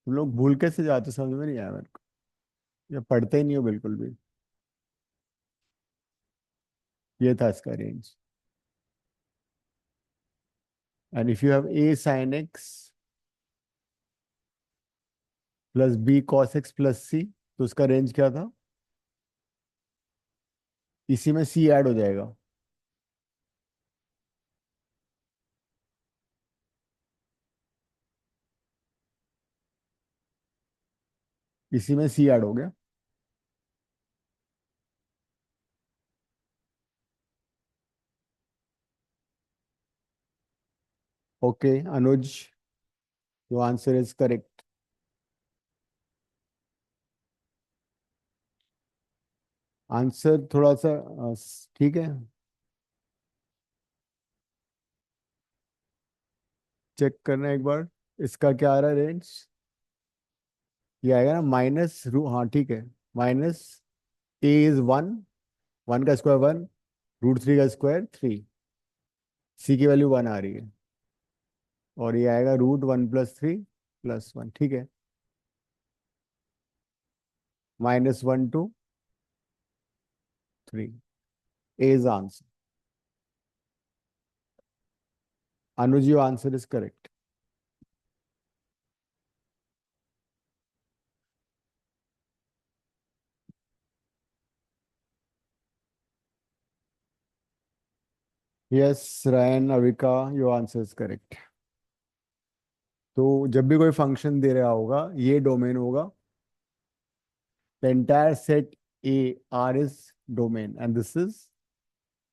तुम लोग भूल कैसे जाते, समझ में नहीं आया मेरे को, या पढ़ते ही नहीं हो बिल्कुल भी। ये था इसका range. And if you have a sin x plus b cos x plus c, तो उसका रेंज क्या था? इसी में c ऐड हो जाएगा. इसी में c ऐड हो गया. Okay Anuj, your answer is correct. Answer थोड़ा सा ठीक है. चेक करना एक बार. इसका क्या आ रहा है रेंज? ये आएगा ना माइनस रू, हाँ ठीक है. माइनस ए इज 1, 1 का स्क्वायर 1, √3 का स्क्वायर 3, सी की वैल्यू 1 आ रही है. और ये आएगा √1 + 3 + 1, ठीक है. -1 to 3 is answer. Anuj, your answer is correct. Yes, Ryan, Avika, your answer is correct. तो जब भी कोई फंक्शन दे रहा होगा, ये डोमेन होगा. The entire set A R is domain and this is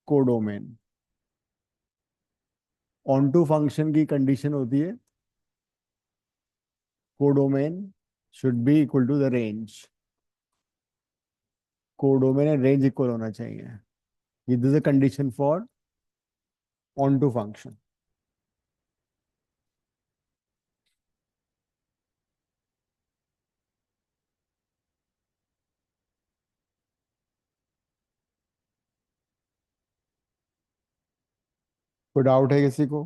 codomain. Onto function की कंडीशन होती है codomain should be equal to the range. Codomain and range equal होना चाहिए. This is a condition for onto function. कोई doubt है किसी को?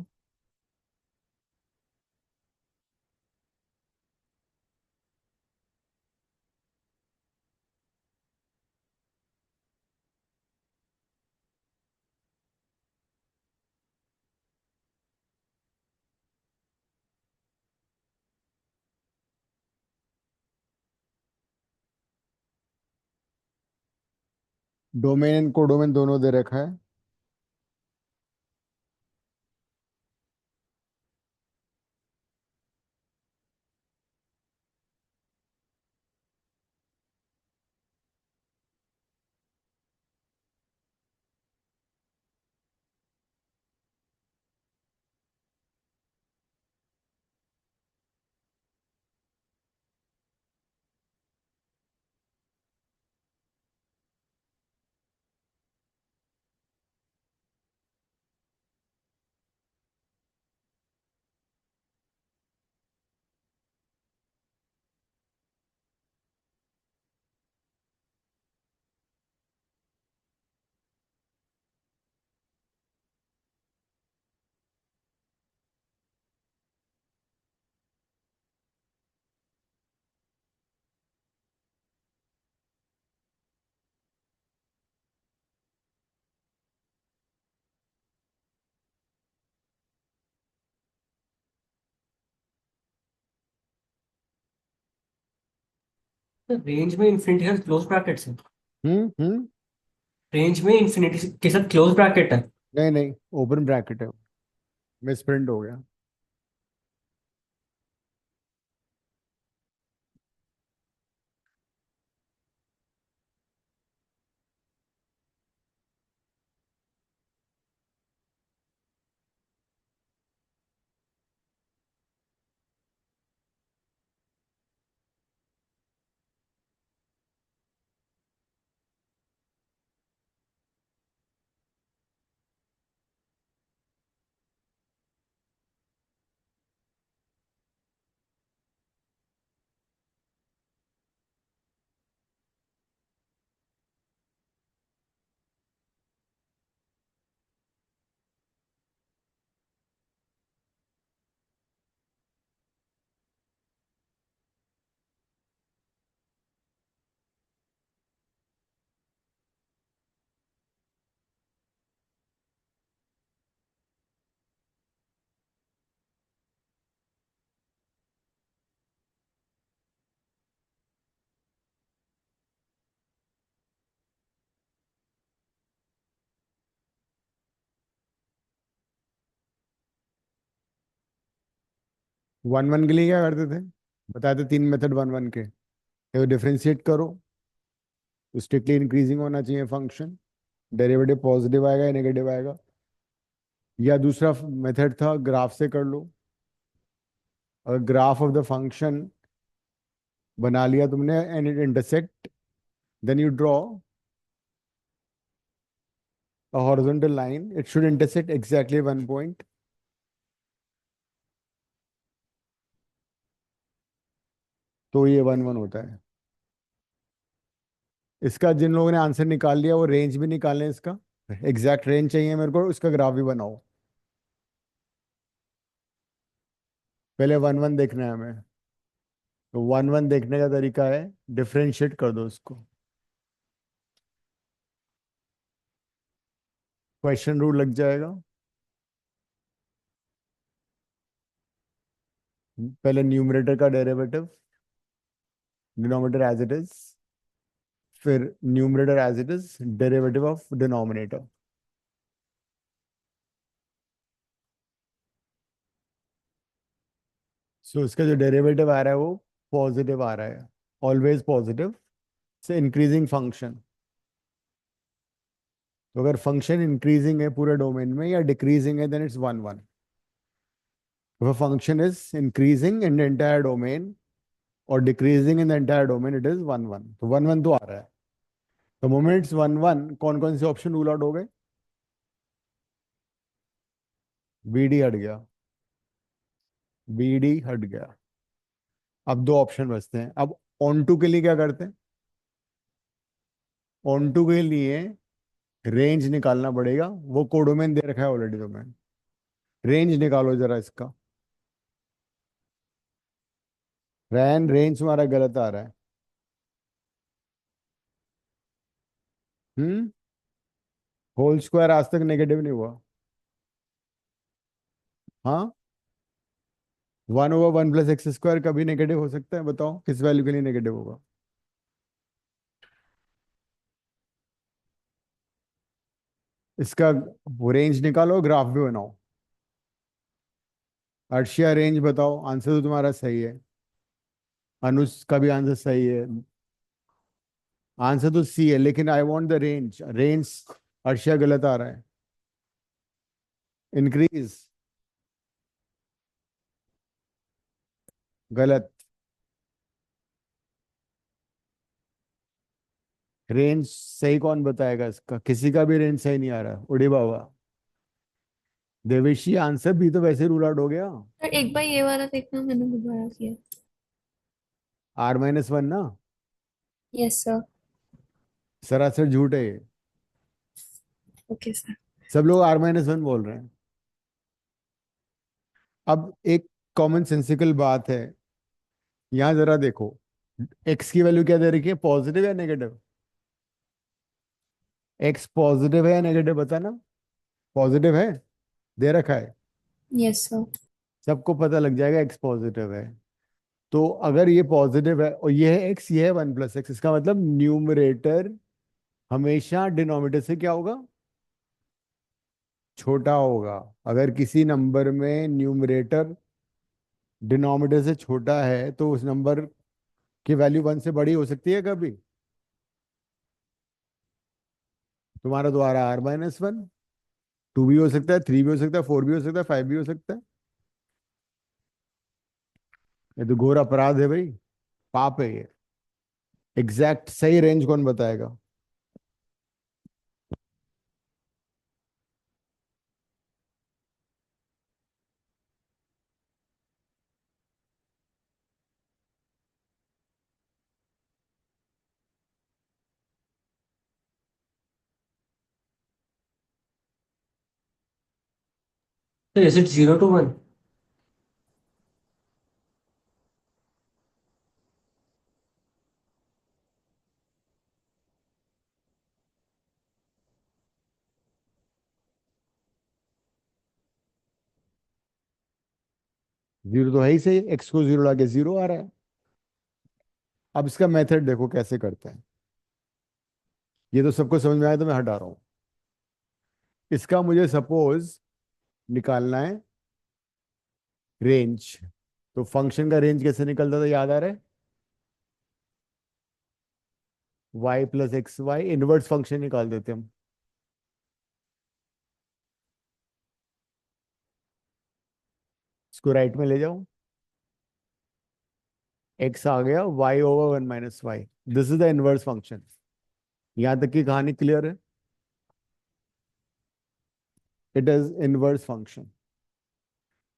Domain and codomain दोनों दे रखा है. रेंज में इंफिनिटी के साथ क्लोज ब्रैकेट है। हम्म. रेंज में इंफिनिटी के साथ क्लोज ब्रैकेट है। नहीं नहीं, ओपन ब्रैकेट है. मिसप्रिंट हो गया. वन वन के लिए क्या करते थे, बताते 3 मेथड वन वन के, तो डिफरेंशिएट करो तो स्ट्रिक्टली इंक्रीजिंग होना चाहिए फंक्शन, डेरिवेटिव पॉजिटिव आएगा या नेगेटिव आएगा। या दूसरा मेथड था ग्राफ से कर लो, अगर ग्राफ ऑफ द फंक्शन बना लिया तुमने and it intersect, then you draw a horizontal line, it should intersect exactly one point, तो ये वन वन होता है। इसका जिन लोगों ने आंसर निकाल लिया वो रेंज भी निकाल लें, इसका एग्जैक्ट रेंज चाहिए मेरे को, इसका ग्राफ भी बनाओ। पहले वन वन देखना है हमें, तो वन वन देखने का तरीका है डिफरेंशिएट कर दो उसको, क्वेश्चन रूल लग जाएगा। पहले न्यूमरेटर का derivative, denominator as it is, फिर numerator as it is, derivative of denominator. So इसका जो डेरिवेटिव आ रहा है वो पॉजिटिव आ रहा है, ऑलवेज पॉजिटिव, से इंक्रीजिंग फंक्शन। तो अगर फंक्शन इंक्रीजिंग है पूरे डोमेन में या डिक्रीजिंग है, then it's one one. If a function is increasing in the entire domain or decreasing in the entire domain, it is one one. तो one one तो आ रहा है, तो मोमेंट इट्स वन वन, कौन कौन से ऑप्शन रूल आउट हो गए? बी डी हट गया, बी डी हट गया। अब दो ऑप्शन बचते हैं। अब ऑन टू के लिए क्या करते हैं? ऑन टू के लिए रेंज निकालना पड़ेगा, वो कोडोमेन दे रखा है ऑलरेडी डोमेन। रेंज निकालो जरा इसका। रैन रेंज तुम्हारा गलत आ रहा है। होल स्क्वायर आज तक नेगेटिव नहीं हुआ। हाँ, 1/1 + x² कभी नेगेटिव हो सकता है? बताओ किस वैल्यू के लिए नेगेटिव होगा? इसका वो रेंज निकालो, ग्राफ भी बनाओ। अर्शिया रेंज बताओ, आंसर तो तुम्हारा सही है, अनुज का भी आंसर सही है, आंसर तो सी है, लेकिन I want the range. Range Arshiya गलत आ रहा है। इंक्रीज गलत, रेंज सही कौन बताएगा इसका? किसी का भी रेंज सही नहीं आ रहा। उड़े बाबा देवेशी, आंसर भी तो वैसे रूल आउट हो गया। सर एक बार ये वाला देखना, मैंने दोबारा किया। R-1 ना, यस सर। सरासर झूठ है ये। Okay sir. सब लोग R-1 बोल रहे हैं। अब एक कॉमन सेंसिकल बात है, यहां जरा देखो, एक्स की वैल्यू क्या दे रखी है, पॉजिटिव या नेगेटिव? एक्स पॉजिटिव है या नेगेटिव बताना? पॉजिटिव है, दे रखा है, यस सर। सबको पता लग जाएगा एक्स पॉजिटिव है। तो अगर ये पॉजिटिव है और ये है एक्स, ये है 1 + x, इसका मतलब न्यूमरेटर हमेशा डिनोमिनेटर से क्या होगा? छोटा होगा। अगर किसी नंबर में न्यूमरेटर डिनोमिनेटर से छोटा है तो उस नंबर की वैल्यू 1 से बड़ी हो सकती है कभी? तुम्हारा तो आ रहा है R-1, 2 भी हो सकता है, 3 भी हो सकता है, 4 भी हो सकता है, 5 भी हो सकता है। ये तो घोर अपराध है भाई, पाप है ये। एग्जैक्ट सही रेंज कौन बताएगा? So is it 0 to 1? Zero तो है ही सही, एक्स को जीरो लाके जीरो आ रहा है। अब इसका मेथड देखो कैसे करते हैं, ये तो सबको समझ में आया तो मैं हटा रहा हूं। इसका मुझे सपोज निकालना है रेंज, तो फंक्शन का रेंज कैसे निकलता था, याद आ रहा है? y plus X Y, inverse function निकाल देते हम। इसको राइट में ले जाओ, x आ गया y over one minus Y, this is the inverse function. यहां तक की कहानी क्लियर है? It is inverse function.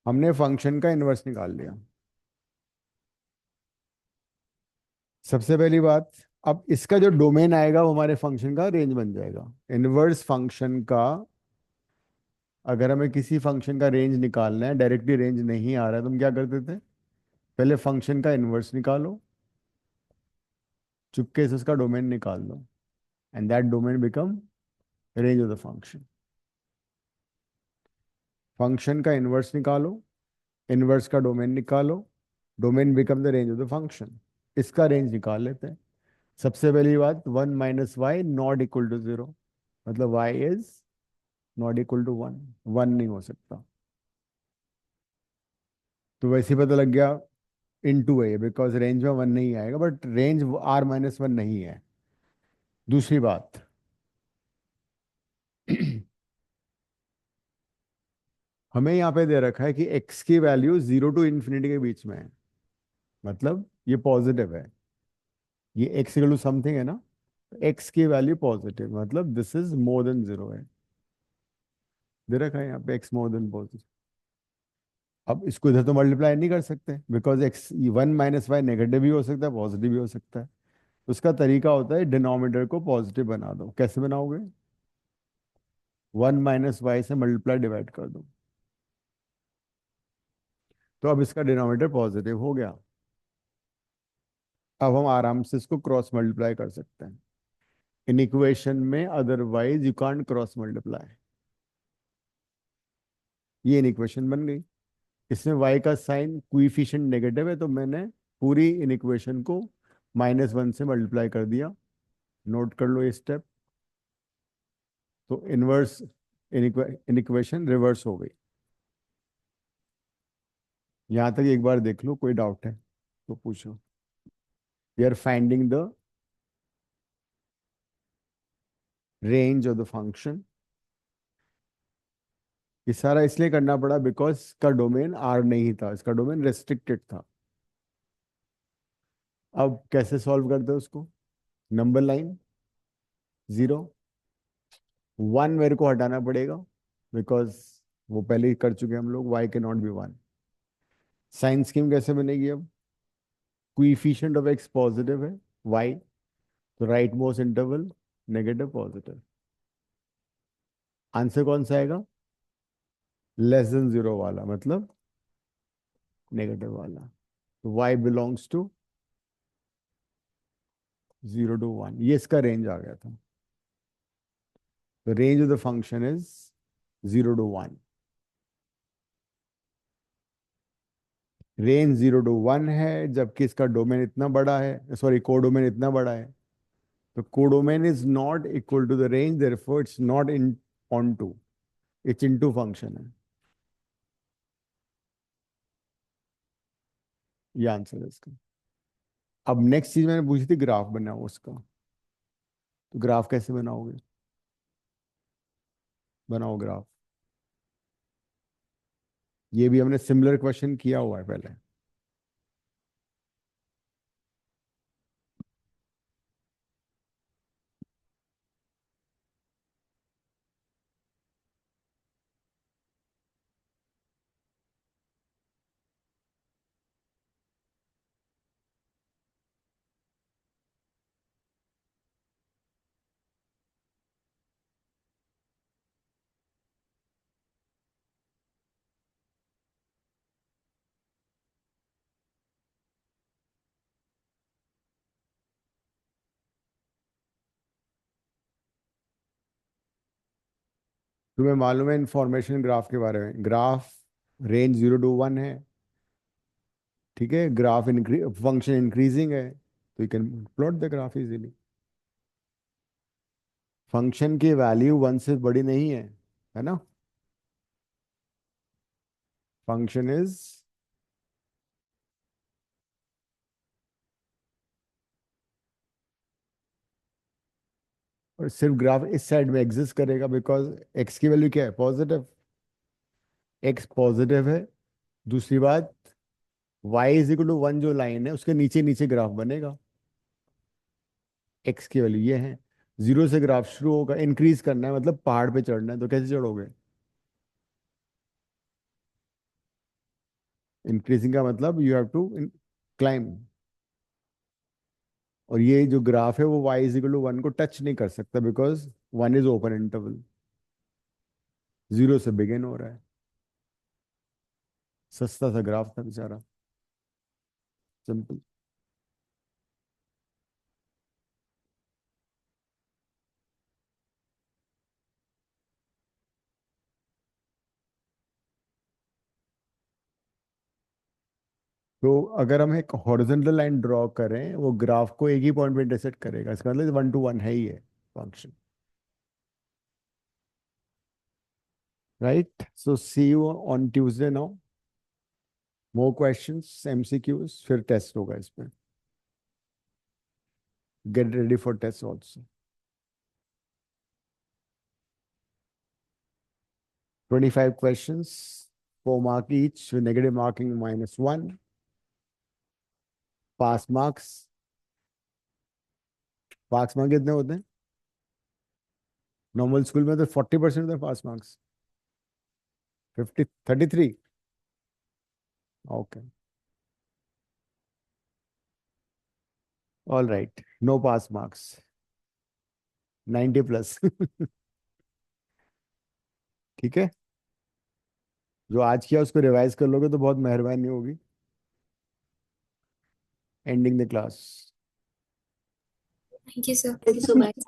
हमने फंक्शन का इनवर्स निकाल लिया। सबसे पहली बात, अब इसका जो डोमेन आएगा वो हमारे फंक्शन का रेंज बन जाएगा। इनवर्स फंक्शन का, अगर हमें किसी फंक्शन का रेंज निकालना है, डायरेक्टली रेंज नहीं आ रहा है, तो हम क्या करते थे? पहले फंक्शन का इनवर्स निकालो, चुपके से उसका डोमेन निकाल लो, and that domain become range of the function. Function का इनवर्स निकालो, इनवर्स का डोमेन निकालो, domain become the range of the function. इसका रेंज निकाल लेते हैं। सबसे पहली बात, one minus y not equal to zero, मतलब y is not equal to one, one नहीं हो सकता। तो वैसे ही पता लग गया इन टू है, बिकॉज रेंज में वन नहीं आएगा, but range r minus one नहीं है। दूसरी बात, हमें यहाँ पे दे रखा है कि x की वैल्यू जीरो टू इन्फिनिटी के बीच में है, मतलब ये पॉजिटिव है। ये x इक्वल टू समथिंग है ना, x की वैल्यू पॉजिटिव, मतलब this is more than zero है। दे रखा है यहाँ पे x मोर देन पॉजिटिव। अब इसको इधर तो मल्टीप्लाई नहीं कर सकते, because x one minus Y negative भी हो सकता है, पॉजिटिव भी हो सकता है। उसका तरीका होता है डिनोमिनेटर को पॉजिटिव बना दो। कैसे बनाओगे? वन माइनस वाई से मल्टीप्लाई डिवाइड कर दो, तो अब इसका डिनोमिनेटर पॉजिटिव हो गया। अब हम आराम से इसको क्रॉस मल्टीप्लाई कर सकते हैं। इन इक्वेशन में otherwise you can't cross multiply. ये इन इक्वेशन बन गई। इसमें y का साइन कोएफिशिएंट नेगेटिव है, तो मैंने पूरी इन इक्वेशन को माइनस वन से मल्टीप्लाई कर दिया। नोट कर लो ये स्टेप। तो इनवर्स इन इक्वेशन रिवर्स हो गई। यहां तक एक बार देख लो, कोई डाउट है तो पूछो। We are finding the range of the function. ये सारा इसलिए करना पड़ा बिकॉज इसका डोमेन आर नहीं था, इसका डोमेन रेस्ट्रिक्टेड था। अब कैसे सॉल्व करते हैं उसको? नंबर लाइन जीरो, वन मेरे को हटाना पड़ेगा बिकॉज वो पहले ही कर चुके हैं हम लोग। वाई के not be one. Sign scheme कैसे बनेगी? अब कोएफिशिएंट ऑफ एक्स पॉजिटिव है, वाई, तो right most interval negative positive. Answer कौन सा आएगा? लेस देन जीरो वाला, मतलब नेगेटिव वाला। तो y belongs to zero to one, ये इसका रेंज आ गया था। The range of the function is 0 to 1. Range 0 to 1 है, जबकि इसका डोमेन इतना बड़ा है, सॉरी कोडोमेन इतना बड़ा है। तो codomain is not equal to the range, therefore it's not in onto, it's into function है। ये आंसर है इसका। अब नेक्स्ट चीज मैंने पूछी थी, ग्राफ बनाओ उसका। तो ग्राफ कैसे बनाओगे? बनाओ ग्राफ। ये भी हमने सिमिलर क्वेश्चन किया हुआ है पहले। तुम्हें मालूम है इंफॉर्मेशन ग्राफ के बारे में? ग्राफ रेंज 0 to 1 है, ठीक है। ग्राफ फंक्शन इंक्रीजिंग है, तो you can plot the graph easily. Function की वैल्यू वन से बड़ी नहीं है ना? फंक्शन इज और सिर्फ ग्राफ इस साइड में एग्जिस्ट करेगा बिकॉज एक्स की वैल्यू क्या है, पॉजिटिव। एक्स पॉजिटिव है। दूसरी बात, वाई इज इक्वल टू 1 जो लाइन है उसके नीचे नीचे ग्राफ बनेगा। एक्स की वैल्यू ये है। 0 से ग्राफ शुरू होगा, इंक्रीज करना है मतलब पहाड़ पे चढ़ना है, तो कैसे चढ़ोगे? इंक्रीजिंग का मतलब यू हैव टू क्लाइम। और ये जो ग्राफ है वो y इज इक्वल टू 1 को टच नहीं कर सकता बिकॉज 1 इज ओपन इंटरवल, 0 से बिगिन हो रहा है। सस्ता सा ग्राफ था बेचारा, सिंपल। तो अगर हम एक हॉरिजॉन्टल लाइन ड्रॉ करें, वो ग्राफ को एक ही पॉइंट पे इंटरसेक्ट करेगा, इसका मतलब 1 to 1 है ही है function, right? So see you on Tuesday now. More questions, MCQs, फिर टेस्ट होगा इस पे। Get ready for test also. 25 questions, 4 mark each with negative marking -1. Pass marks, pass mark कितने होते हैं? नॉर्मल स्कूल में तो 40% होते हैं pass marks. 33। Okay, all right, no pass marks, 90+। ठीक है, जो आज किया उसको रिवाइज कर लोगे तो बहुत मेहरबानी होगी। Ending the class. Thank you sir. Thank you so much.